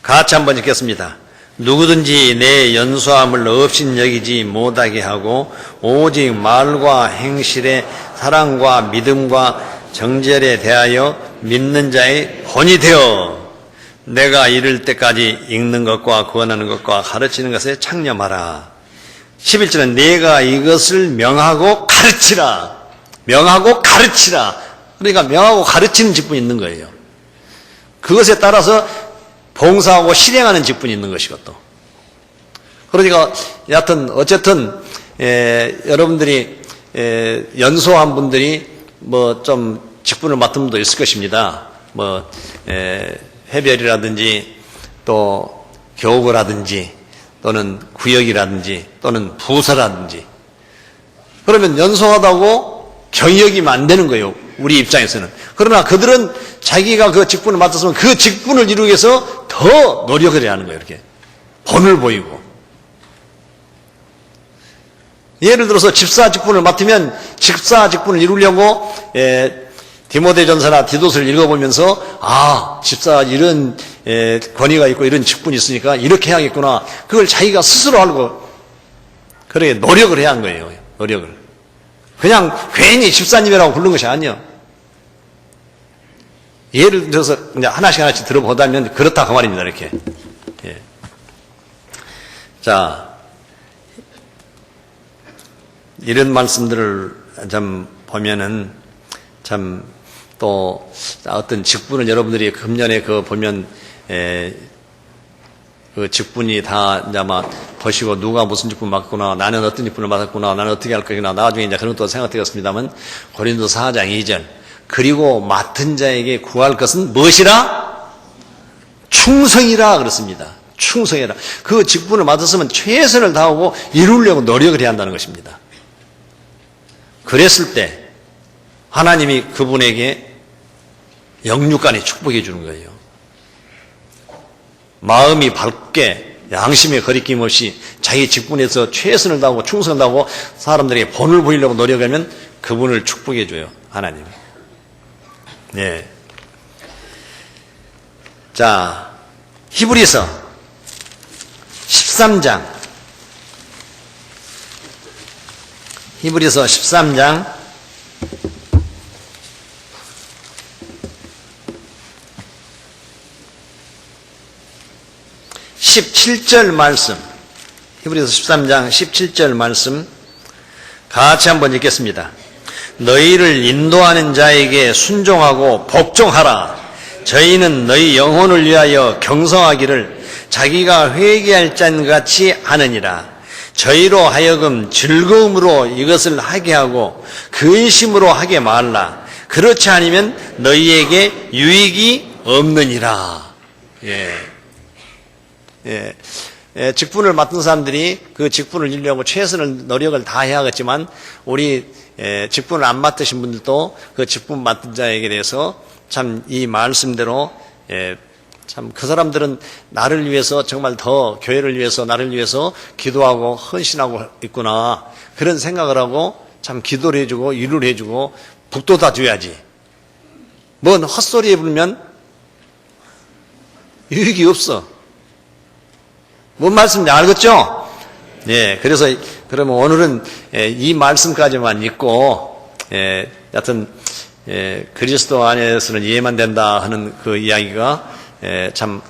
같이 한번 읽겠습니다. 누구든지 내 연수함을 업신여기지 못하게 하고 오직 말과 행실에 사랑과 믿음과 정절에 대하여 믿는 자의 본이 되어 내가 이를 때까지 읽는 것과 구원하는 것과 가르치는 것에 창념하라. 11절은 내가 이것을 명하고 가르치라. 명하고 가르치라. 그러니까 명하고 가르치는 직분이 있는 거예요. 그것에 따라서 봉사하고 실행하는 직분이 있는 것이고 또. 그러니까 여하튼 어쨌든 여러분들이 연소한 분들이 뭐 좀 직분을 맡은 분도 있을 것입니다. 뭐 해별이라든지 또 교구라든지 또는 구역이라든지 또는 부서라든지. 그러면 연소하다고 경역이면 안 되는 거예요. 우리 입장에서는. 그러나 그들은 자기가 그 직분을 맡았으면 그 직분을 이루기 위해서 더 노력을 해야 하는 거예요. 이렇게 본을 보이고. 예를 들어서 집사 직분을 맡으면 집사 직분을 이루려고 디모데전서나 디도서를 읽어보면서 집사 이런 권위가 있고 이런 직분이 있으니까 이렇게 해야겠구나. 그걸 자기가 스스로 알고 그렇게 노력을 해야 하는 거예요. 노력을. 그냥 괜히 집사님이라고 부른 것이 아니에요. 예를 들어서 그냥 하나씩 들어보다면 그렇다 그 말입니다. 이렇게. 예. 자, 이런 말씀들을 좀 보면은 참 또 어떤 직분을 여러분들이 금년에 그 보면 그 직분이 다 이제 아마 보시고 누가 무슨 직분 맡구나, 나는 어떤 직분을 맡았구나, 나는 어떻게 할 거구나, 나중에 이제 그런 것도 생각되었습니다만 고린도 4장 2절 그리고 맡은 자에게 구할 것은 무엇이라? 충성이라 그렇습니다. 충성이라. 그 직분을 맡았으면 최선을 다하고 이루려고 노력을 해야 한다는 것입니다. 그랬을 때 하나님이 그분에게 영육간에 축복해 주는 거예요. 마음이 밝게 양심에 거리낌 없이 자기 직분에서 최선을 다하고 충성을 다하고 사람들에게 본을 보이려고 노력하면 그분을 축복해 줘요. 하나님. 네. 자, 히브리서 13장. 히브리서 13장 17절 말씀, 히브리서 13장 17절 말씀 같이 한번 읽겠습니다. 너희를 인도하는 자에게 순종하고 복종하라. 저희는 너희 영혼을 위하여 경성하기를 자기가 회개할 잔같이 하느니라. 저희로 하여금 즐거움으로 이것을 하게 하고 근심으로 하게 말라. 그렇지 않으면 너희에게 유익이 없느니라. 직분을 맡은 사람들이 그 직분을 이루려고 최선을 노력을 다해야겠지만 우리 직분을 안 맡으신 분들도 그 직분 맡은 자에게 대해서 참 이 말씀대로 참 그 사람들은 나를 위해서 정말 더 교회를 위해서 나를 위해서 기도하고 헌신하고 있구나 그런 생각을 하고 참 기도를 해주고 위로를 해주고 북돋아 줘야지. 뭔 헛소리에 불면 유익이 없어. 뭔 말씀인지 알겠죠? 예, 그래서 그러면 오늘은 이 말씀까지만 읽고 여하튼 그리스도 안에서는 이해만 된다 하는 그 이야기가 참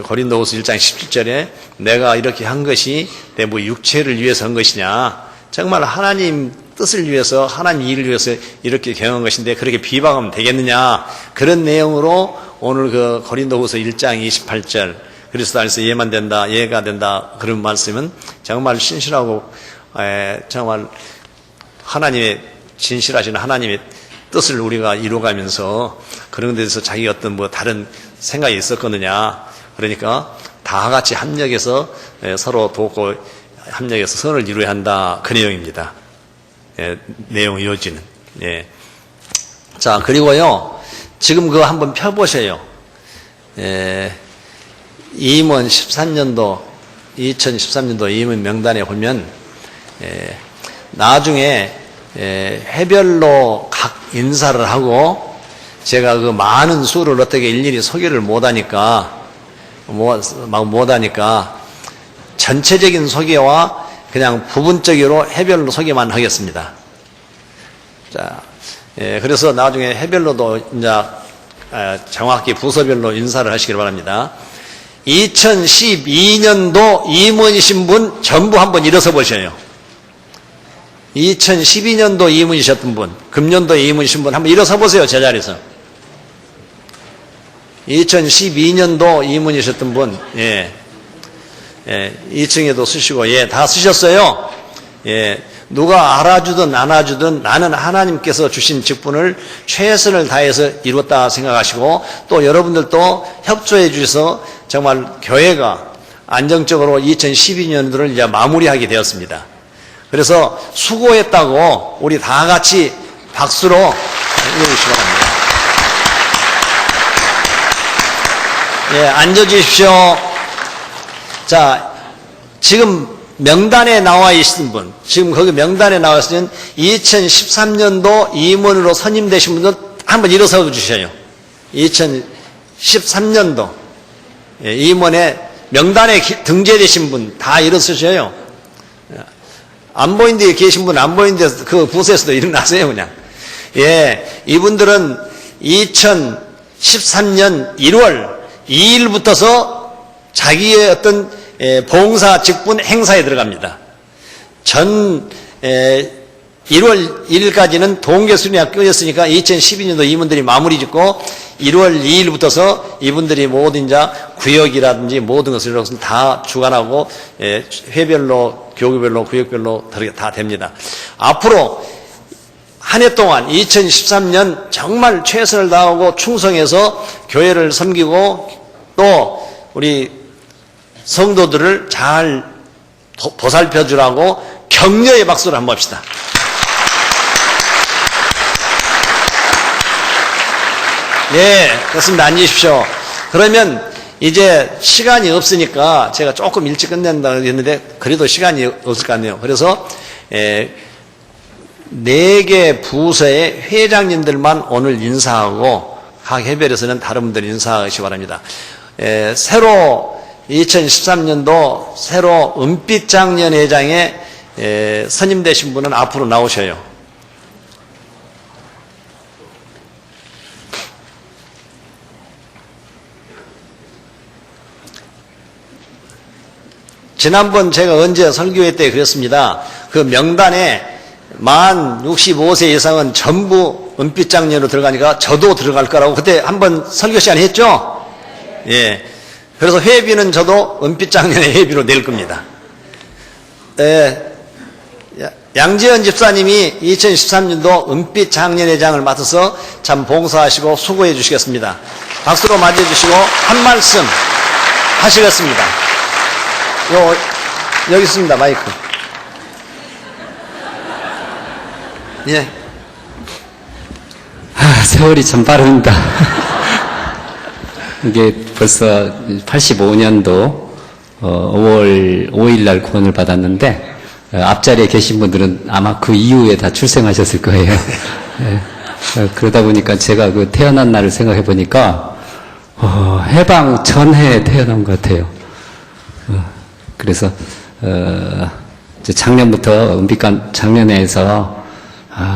고린도후서 1장 17절에 내가 이렇게 한 것이 내 뭐 육체를 위해서 한 것이냐 정말 하나님 뜻을 위해서 하나님 일을 위해서 이렇게 경영한 것인데 그렇게 비방하면 되겠느냐 그런 내용으로 오늘 그 고린도후서 1장 28절 그리스도 안에서 이해만 된다 이해가 된다 그런 말씀은 정말 신실하고 정말 하나님의 진실하신 하나님의 뜻을 우리가 이루어가면서 그런 데서 자기 어떤 뭐 다른 생각이 있었거느냐 그러니까 다 같이 합력해서 서로 돕고 합력해서 선을 이루어야 한다 그 내용입니다. 내용 요지는. 자 그리고요 지금 그거 한번 펴보세요. 임원 13년도 2013년도 임원 명단에 보면 나중에 해별로 각 인사를 하고 제가 그 많은 수를 어떻게 일일이 소개를 못하니까 전체적인 소개와 그냥 부분적으로 해별로 소개만 하겠습니다. 자, 그래서 나중에 해별로도 이제 정확히 부서별로 인사를 하시길 바랍니다. 2012년도 임원이신 분 전부 한번 일어서 보셔요. 2012년도 임원이셨던 분, 금년도 임원이신 분 한번 일어서 보세요. 제자리에서. 2012년도 임원이셨던 분, 2층에도 쓰시고, 다 쓰셨어요. 누가 알아주든 안 알아주든 나는 하나님께서 주신 직분을 최선을 다해서 이뤘다 생각하시고 또 여러분들도 협조해 주셔서 정말 교회가 안정적으로 2012년도를 이제 마무리하게 되었습니다. 그래서 수고했다고 우리 다 같이 박수로 이루시기 바랍니다. 앉아주십시오. 자, 지금 명단에 나와 있는 분, 지금 거기 명단에 나와 있는 2013년도 임원으로 선임되신 분들 한번 일어서 주셔요. 2013년도 임원에 명단에 등재되신 분 다 일어서셔요. 안 보이는 데 계신 분 안 보이는 데 그 부서에서도 일어나세요 그냥. 이분들은 2013년 1월 2일부터서 자기의 어떤 봉사 직분 행사에 들어갑니다. 전 1월 1일까지는 동계순회학교였으니까 2012년도 임원들이 마무리 짓고 1월 2일부터서 이분들이 모든 이제 구역이라든지 모든 것을 다 주관하고 회별로 교구별로 구역별로 다 됩니다. 앞으로 한 해 동안 2013년 정말 최선을 다하고 충성해서 교회를 섬기고 또 우리 성도들을 잘 보살펴 주라고 격려의 박수를 한번 합시다. 그렇습니다. 앉으십시오. 그러면 이제 시간이 없으니까 제가 조금 일찍 끝낸다고 했는데 그래도 시간이 없을 것 같네요. 그래서 4개 부서의 회장님들만 오늘 인사하고 각 해별에서는 다른 분들 인사하시기 바랍니다. 새로 2013년도 새로 은빛장년회장에 선임되신 분은 앞으로 나오셔요. 지난번 제가 언제 설교회 때 그랬습니다. 그 명단에 만 65세 이상은 전부 은빛장년으로 들어가니까 저도 들어갈 거라고 그때 한번 설교 시간 했죠? 그래서 회비는 저도 은빛장년의 회비로 낼 겁니다. 양지연 집사님이 2013년도 은빛장년회장을 맡아서 참 봉사하시고 수고해 주시겠습니다. 박수로 맞이해 주시고 한 말씀 하시겠습니다. 여기 있습니다. 마이크. 세월이 참 빠릅니다. 이게 벌써 85년도 5월 5일 날 구원을 받았는데 앞자리에 계신 분들은 아마 그 이후에 다 출생하셨을 거예요. 예. 그러다 보니까 제가 그 태어난 날을 생각해 보니까 해방 전해에 태어난 것 같아요. 그래서 이제 작년부터 은빛관 장년회에서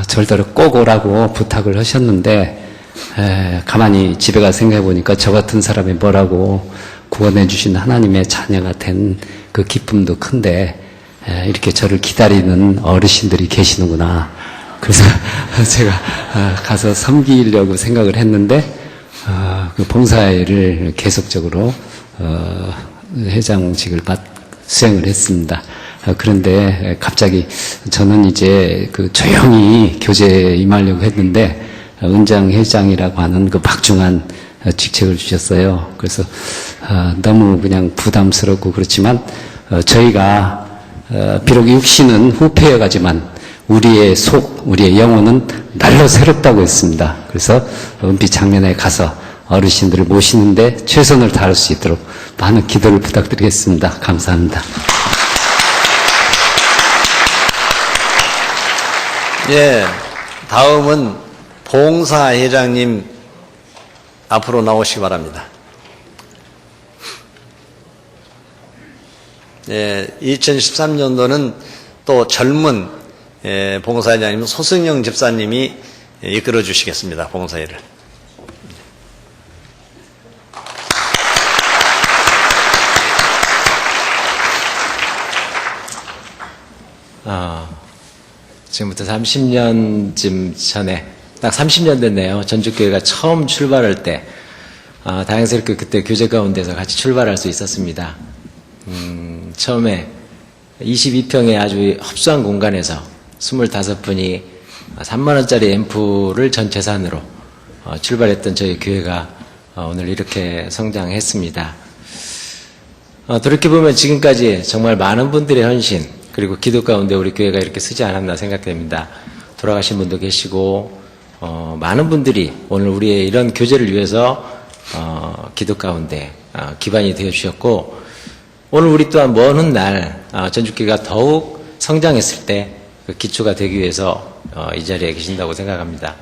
절대로 꼭 오라고 부탁을 하셨는데 가만히 집에 가서 생각해 보니까 저 같은 사람이 뭐라고 구원해 주신 하나님의 자녀가 된 그 기쁨도 큰데 이렇게 저를 기다리는 어르신들이 계시는구나. 그래서 제가 가서 섬기려고 생각을 했는데 그 봉사회를 계속적으로 회장직을 수행을 했습니다. 그런데 갑자기 저는 이제 그 조용히 교제에 임하려고 했는데 은장회장이라고 하는 그 막중한 직책을 주셨어요. 그래서 너무 그냥 부담스럽고 그렇지만 저희가 비록 육신은 후패여 가지만 우리의 속, 우리의 영혼은 날로 새롭다고 했습니다. 그래서 은빛 장면에 가서 어르신들을 모시는데 최선을 다할 수 있도록 많은 기도를 부탁드리겠습니다. 감사합니다. 예, 다음은 봉사회장님 앞으로 나오시기 바랍니다. 예, 2013년도는 또 젊은 봉사회장님 소승영 집사님이 이끌어 주시겠습니다. 봉사회를. 지금부터 30년쯤 전에, 딱 30년 됐네요. 전주교회가 처음 출발할 때, 다행스럽게 그때 교제 가운데서 같이 출발할 수 있었습니다. 처음에 22평의 아주 흡수한 공간에서 25분이 3만원짜리 앰프를 전 재산으로 출발했던 저희 교회가 오늘 이렇게 성장했습니다. 돌이켜보면 지금까지 정말 많은 분들의 헌신, 그리고 기도 가운데 우리 교회가 이렇게 쓰지 않았나 생각됩니다. 돌아가신 분도 계시고 많은 분들이 오늘 우리의 이런 교제를 위해서 기도 가운데 기반이 되어 주셨고, 오늘 우리 또한 먼 훗날 전주교회가 더욱 성장했을 때 그 기초가 되기 위해서 이 자리에 계신다고 생각합니다.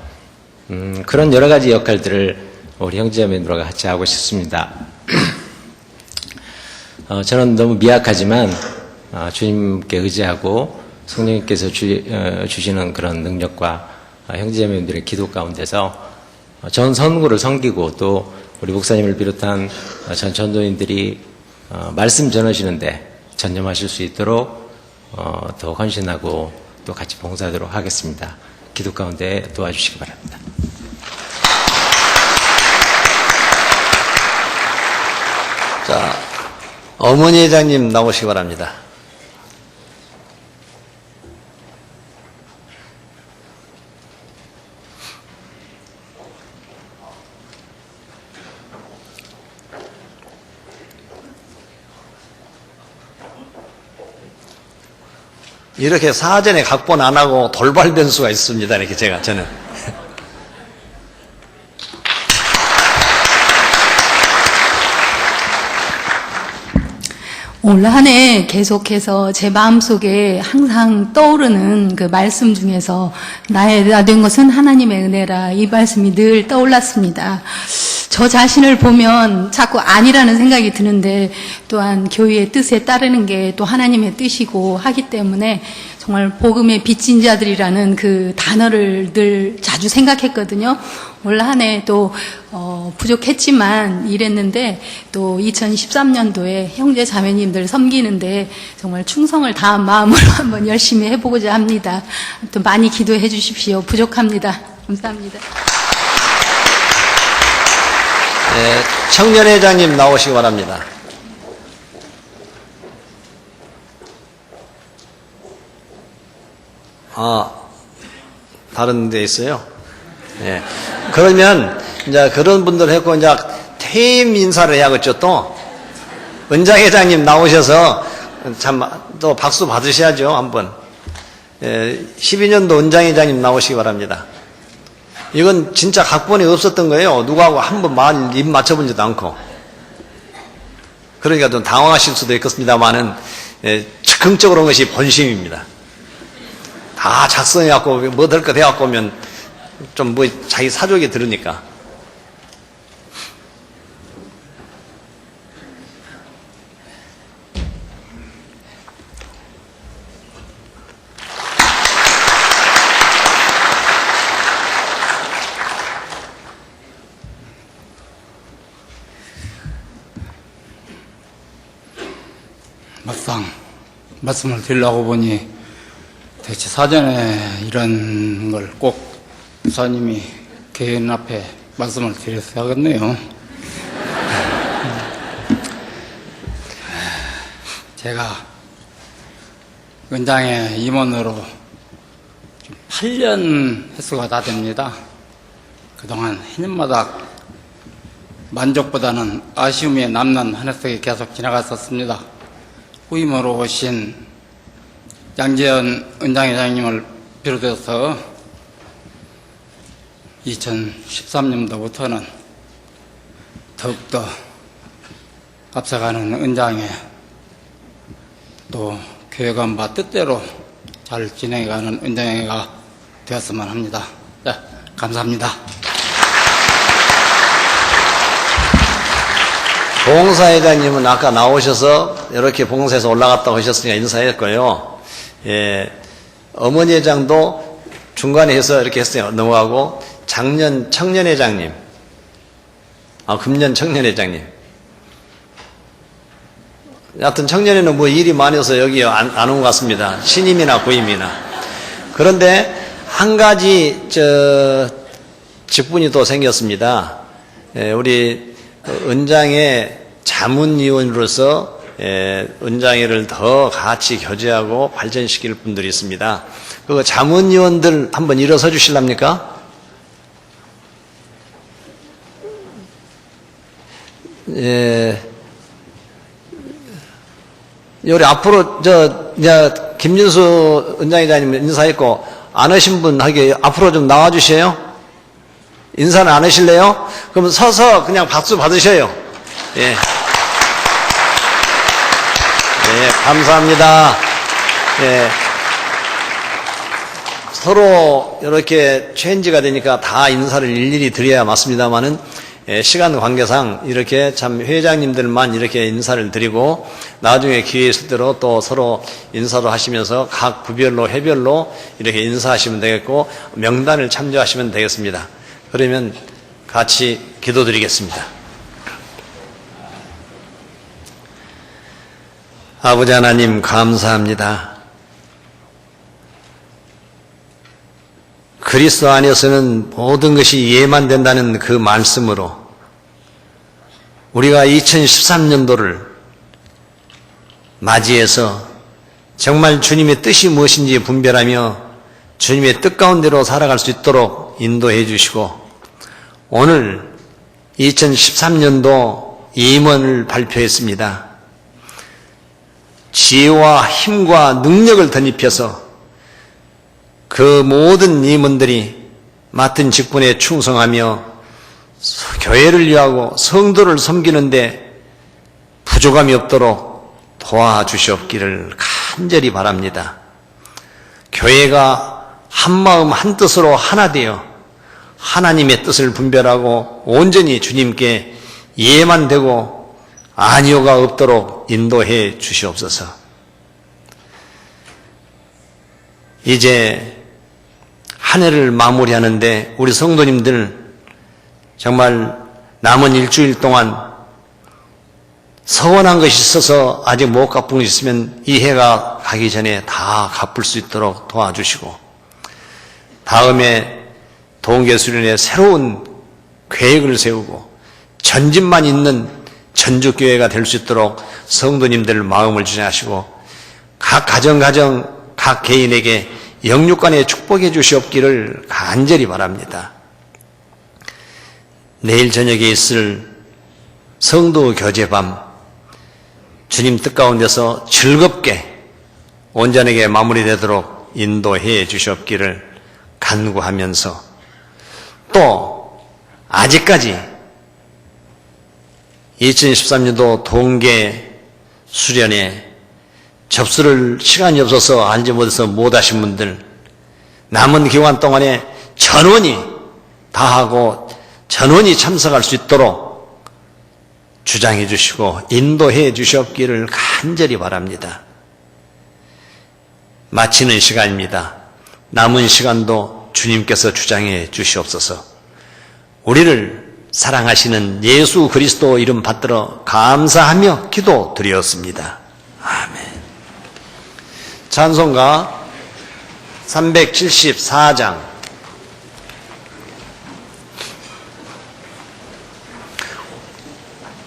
그런 여러 가지 역할들을 우리 형제자매들과 같이 하고 싶습니다. 저는 너무 미약하지만 주님께 의지하고 성령님께서 주시는 그런 능력과 형제자매들의 기도 가운데서 전 선구를 섬기고 또 우리 목사님을 비롯한 전 전도인들이 말씀 전하시는데 전념하실 수 있도록 더 헌신하고 또 같이 봉사하도록 하겠습니다. 기도 가운데 도와주시기 바랍니다. 자, 어머니 회장님 나오시기 바랍니다. 이렇게 사전에 각본 안 하고 돌발 변수가 있습니다. 이렇게 저는. 올 한 해 계속해서 제 마음속에 항상 떠오르는 그 말씀 중에서 나의 나 된 것은 하나님의 은혜라, 이 말씀이 늘 떠올랐습니다. 저 자신을 보면 자꾸 아니라는 생각이 드는데, 또한 교회의 뜻에 따르는 게 또 하나님의 뜻이고 하기 때문에 정말 복음의 빚진 자들이라는 그 단어를 늘 자주 생각했거든요. 올 한 해 또 부족했지만 이랬는데, 또 2013년도에 형제 자매님들 섬기는데 정말 충성을 다한 마음으로 한번 열심히 해보고자 합니다. 또 많이 기도해 주십시오. 부족합니다. 감사합니다. 네, 청년회장님 나오시기 바랍니다. 다른 데 있어요? 네. 그러면, 이제 그런 분들 했고, 이제 퇴임 인사를 해야겠죠, 또. 은장회장님 나오셔서 참, 또 박수 받으셔야죠, 한번. 12년도 은장회장님 나오시기 바랍니다. 이건 진짜 각본이 없었던 거예요. 누구하고 한번 말 입 맞춰보지도 않고. 그러니까 좀 당황하실 수도 있겠습니다만은 즉흥적으로 한 것이 본심입니다. 다 작성해갖고 뭐 될 거 돼갖고 오면 좀 뭐 자기 사족이 들으니까. 막상 말씀을 드리려고 보니 대체 사전에 이런 걸 꼭 목사님이 개인 앞에 말씀을 드렸어야겠네요. 제가 은장의 임원으로 8년 횟수가 다 됩니다. 그동안 해년마다 만족보다는 아쉬움이 남는 한 해 속에 계속 지나갔었습니다. 후임으로 오신 양재현 은장회장님을 비롯해서 2013년도부터는 더욱더 앞서가는 은장회 또 교회관 바 뜻대로 잘 진행해가는 은장회가 되었으면 합니다. 네, 감사합니다. 봉사회장님은 아까 나오셔서 이렇게 봉사에서 올라갔다고 하셨으니까 인사했고요. 예, 어머니 회장도 중간에 해서 이렇게 했어요. 넘어가고 작년 청년회장님, 금년 청년회장님. 하여튼 청년회는 뭐 일이 많아서 여기 안 온 것 같습니다. 신임이나 부임이나. 그런데 한 가지 직분이 또 생겼습니다. 예, 우리 은장의 자문위원으로서 은장회를 더 같이 교제하고 발전시킬 분들이 있습니다. 그 자문위원들 한번 일어서 주실랍니까? 우리 앞으로 김진수 은장회장님 인사했고 안 하신 분 하게 앞으로 좀 나와 주세요. 인사는 안 하실래요? 그럼 서서 그냥 박수 받으셔요. 예. 예, 감사합니다. 예. 서로 이렇게 체인지가 되니까 다 인사를 일일이 드려야 맞습니다만은, 시간 관계상 이렇게 참 회장님들만 이렇게 인사를 드리고, 나중에 기회 있을 대로 또 서로 인사도 하시면서 각 부별로, 회별로 이렇게 인사하시면 되겠고, 명단을 참조하시면 되겠습니다. 그러면 같이 기도드리겠습니다. 아버지 하나님 감사합니다. 그리스도 안에서는 모든 것이 예만 된다는 그 말씀으로 우리가 2013년도를 맞이해서 정말 주님의 뜻이 무엇인지 분별하며 주님의 뜻 가운데로 살아갈 수 있도록 인도해 주시고, 오늘 2013년도 임원을 발표했습니다. 지혜와 힘과 능력을 덧입혀서 그 모든 임원들이 맡은 직분에 충성하며 교회를 위하고 성도를 섬기는데 부족함이 없도록 도와주시옵기를 간절히 바랍니다. 교회가 한마음 한뜻으로 하나 되어 하나님의 뜻을 분별하고 온전히 주님께 이해만 되고 아니오가 없도록 인도해 주시옵소서. 이제 한 해를 마무리하는데 우리 성도님들 정말 남은 일주일 동안 서원한 것이 있어서 아직 못 갚은 것이 있으면 이 해가 가기 전에 다 갚을 수 있도록 도와주시고, 다음에 동계수련의 새로운 계획을 세우고 전진만 있는 전주교회가 될 수 있도록 성도님들 마음을 주장하시고, 각 가정 각 개인에게 영육간에 축복해 주시옵기를 간절히 바랍니다. 내일 저녁에 있을 성도 교제밤, 주님 뜻 가운데서 즐겁게 온전하게 마무리되도록 인도해 주시옵기를 간구하면서, 또 아직까지 2013년도 동계 수련회 접수를 시간이 없어서 알지 못해서 못하신 분들, 남은 기간 동안에 전원이 다 하고 전원이 참석할 수 있도록 주장해 주시고 인도해 주셨기를 간절히 바랍니다. 마치는 시간입니다. 남은 시간도 주님께서 주장해 주시옵소서. 우리를 사랑하시는 예수 그리스도 이름 받들어 감사하며 기도드렸습니다. 아멘. 찬송가 374장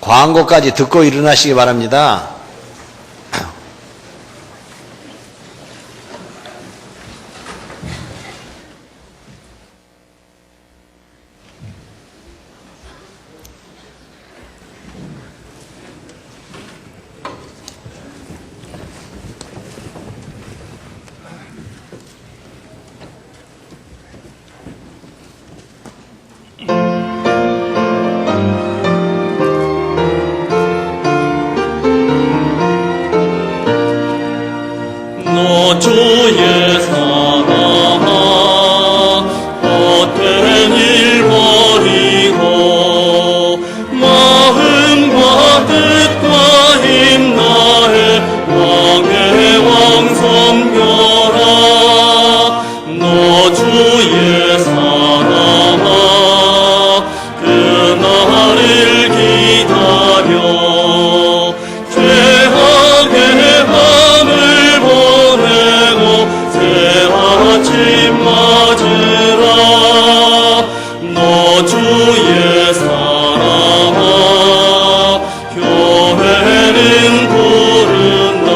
광고까지 듣고 일어나시기 바랍니다. 너 주의 사랑아 헛된 일 버리고 마음과 뜻과 힘 다해 왕의 왕 섬겨라. 너 주의 사랑아 그날을 기다려 죄악의 밤을 보내고 새 아침 맞으라. 너 주의 사랑아 교회는 부른다.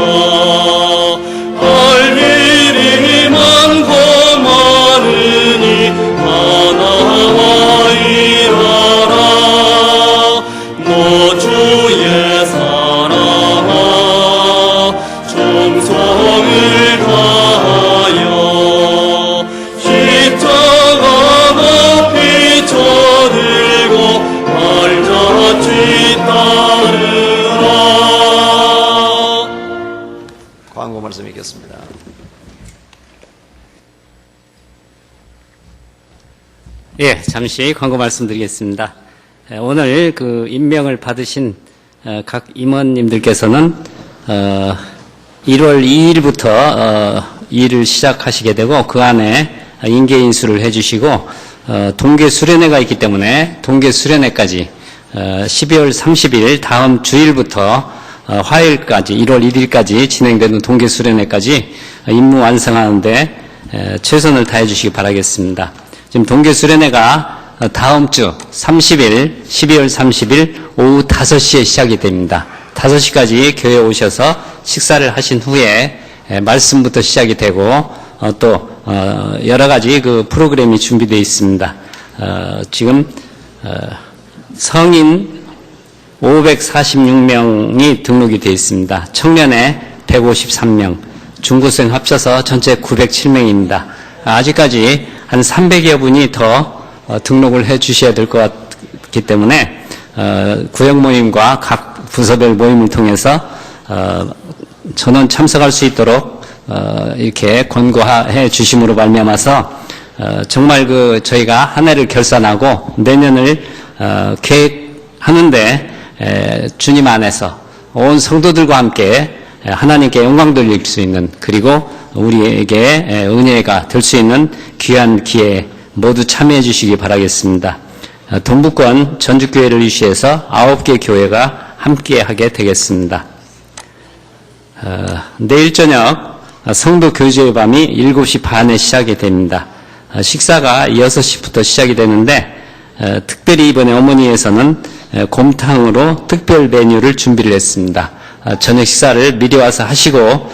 할 일이 많고 많으니 하나와 일하라. 너 주의 사랑아 정성을 다하여 십자가 높이 쳐들고 발자취 따르라. 광고 말씀 읽겠습니다. 예, 잠시 광고 말씀드리겠습니다. 오늘 그 임명을 받으신 각 임원님들께서는 1월 2일부터 일을 시작하시게 되고 그 안에 인계 인수를 해주시고 동계 수련회가 있기 때문에 동계 수련회까지 12월 30일 다음 주일부터 화요일까지 1월 1일까지 진행되는 동계 수련회까지 임무 완성하는데 최선을 다해 주시기 바라겠습니다. 지금 동계 수련회가 다음 주 30일 12월 30일 오후 5시에 시작이 됩니다. 5시까지 교회에 오셔서 식사를 하신 후에 말씀부터 시작이 되고 또 여러 가지 그 프로그램이 준비되어 있습니다. 지금 성인 546명이 등록이 되어 있습니다. 청년에 153명, 중고생 합쳐서 전체 907명입니다. 아직까지 한 300여 분이 더 등록을 해 주셔야 될 것 같기 때문에 구역 모임과 각 부서별 모임을 통해서 전원 참석할 수 있도록 이렇게 권고해 주심으로 말미암아서 정말 그 저희가 한 해를 결산하고 내년을 계획하는데 주님 안에서 온 성도들과 함께 하나님께 영광 돌릴 수 있는 그리고 우리에게 은혜가 될 수 있는 귀한 기회에 모두 참여해 주시기 바라겠습니다. 동북권 전주교회를 유치해서 9개 교회가 함께하게 되겠습니다. 내일 저녁 성도 교제의 밤이 7시 반에 시작이 됩니다. 식사가 6시부터 시작이 되는데 특별히 이번에 어머니에서는 곰탕으로 특별 메뉴를 준비를 했습니다. 저녁 식사를 미리 와서 하시고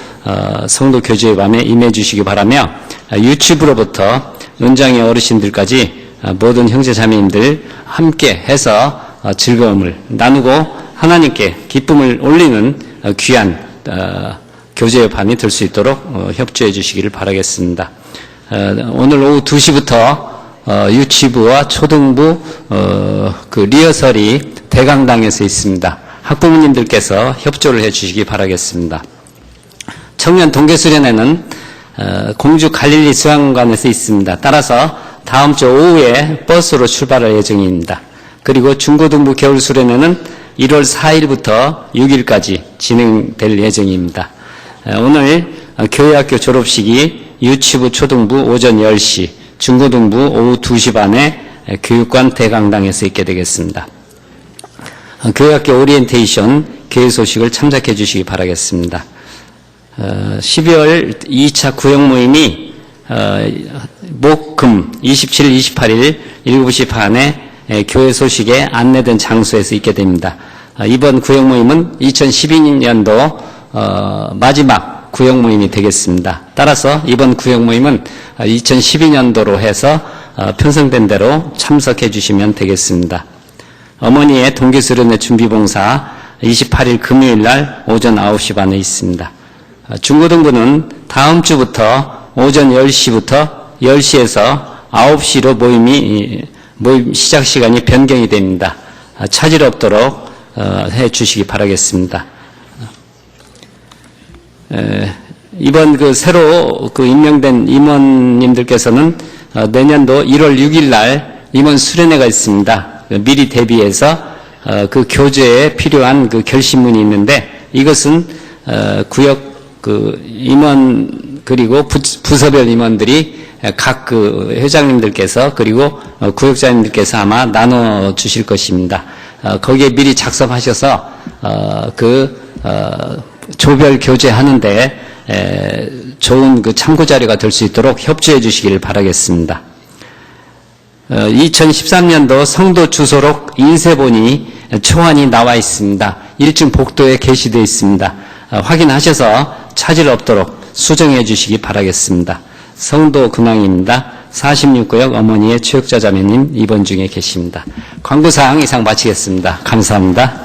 성도 교제의 밤에 임해 주시기 바라며 유치부로부터 은장의 어르신들까지 모든 형제자매님들 함께 해서 즐거움을 나누고 하나님께 기쁨을 올리는 귀한 교제의 밤이 될 수 있도록 협조해 주시기를 바라겠습니다. 오늘 오후 2시부터 유치부와 초등부 그 리허설이 대강당에서 있습니다. 학부모님들께서 협조를 해주시기 바라겠습니다. 청년 동계수련회는 공주 갈릴리 수양관에서 있습니다. 따라서 다음 주 오후에 버스로 출발할 예정입니다. 그리고 중고등부 겨울수련회는 1월 4일부터 6일까지 진행될 예정입니다. 오늘 교회학교 졸업식이 유치부 초등부 오전 10시, 중고등부 오후 2시 반에 교육관 대강당에서 있게 되겠습니다. 교회학교 오리엔테이션 교회 소식을 참작해 주시기 바라겠습니다. 12월 2차 구역 모임이 목, 금 27, 28일 7시 반에 교회 소식에 안내된 장소에서 있게 됩니다. 이번 구역 모임은 2012년도 마지막 구역 모임이 되겠습니다. 따라서 이번 구역 모임은 2012년도로 해서 편성된 대로 참석해 주시면 되겠습니다. 어머니의 동계수련회 준비봉사 28일 금요일 날 오전 9시 반에 있습니다. 중고등부는 다음 주부터 오전 10시부터 10시에서 9시로 모임 시작 시간이 변경이 됩니다. 차질 없도록 해 주시기 바라겠습니다. 이번 새로 임명된 임원님들께서는 내년도 1월 6일 날 임원 수련회가 있습니다. 미리 대비해서 그 교재에 필요한 그 결심문이 있는데 이것은 구역 임원 그리고 부서별 임원들이 각 회장님들께서 그리고 구역장님들께서 아마 나눠 주실 것입니다. 거기에 미리 작성하셔서 조별 교제하는데 좋은 참고 자료가 될 수 있도록 협조해 주시기를 바라겠습니다. 2013년도 성도 주소록 인쇄본이 초안이 나와 있습니다. 1층 복도에 게시되어 있습니다. 확인하셔서 차질 없도록 수정해 주시기 바라겠습니다. 성도 근황입니다. 46구역 어머니의 최육자 자매님 입원 중에 계십니다. 광고사항 이상 마치겠습니다. 감사합니다.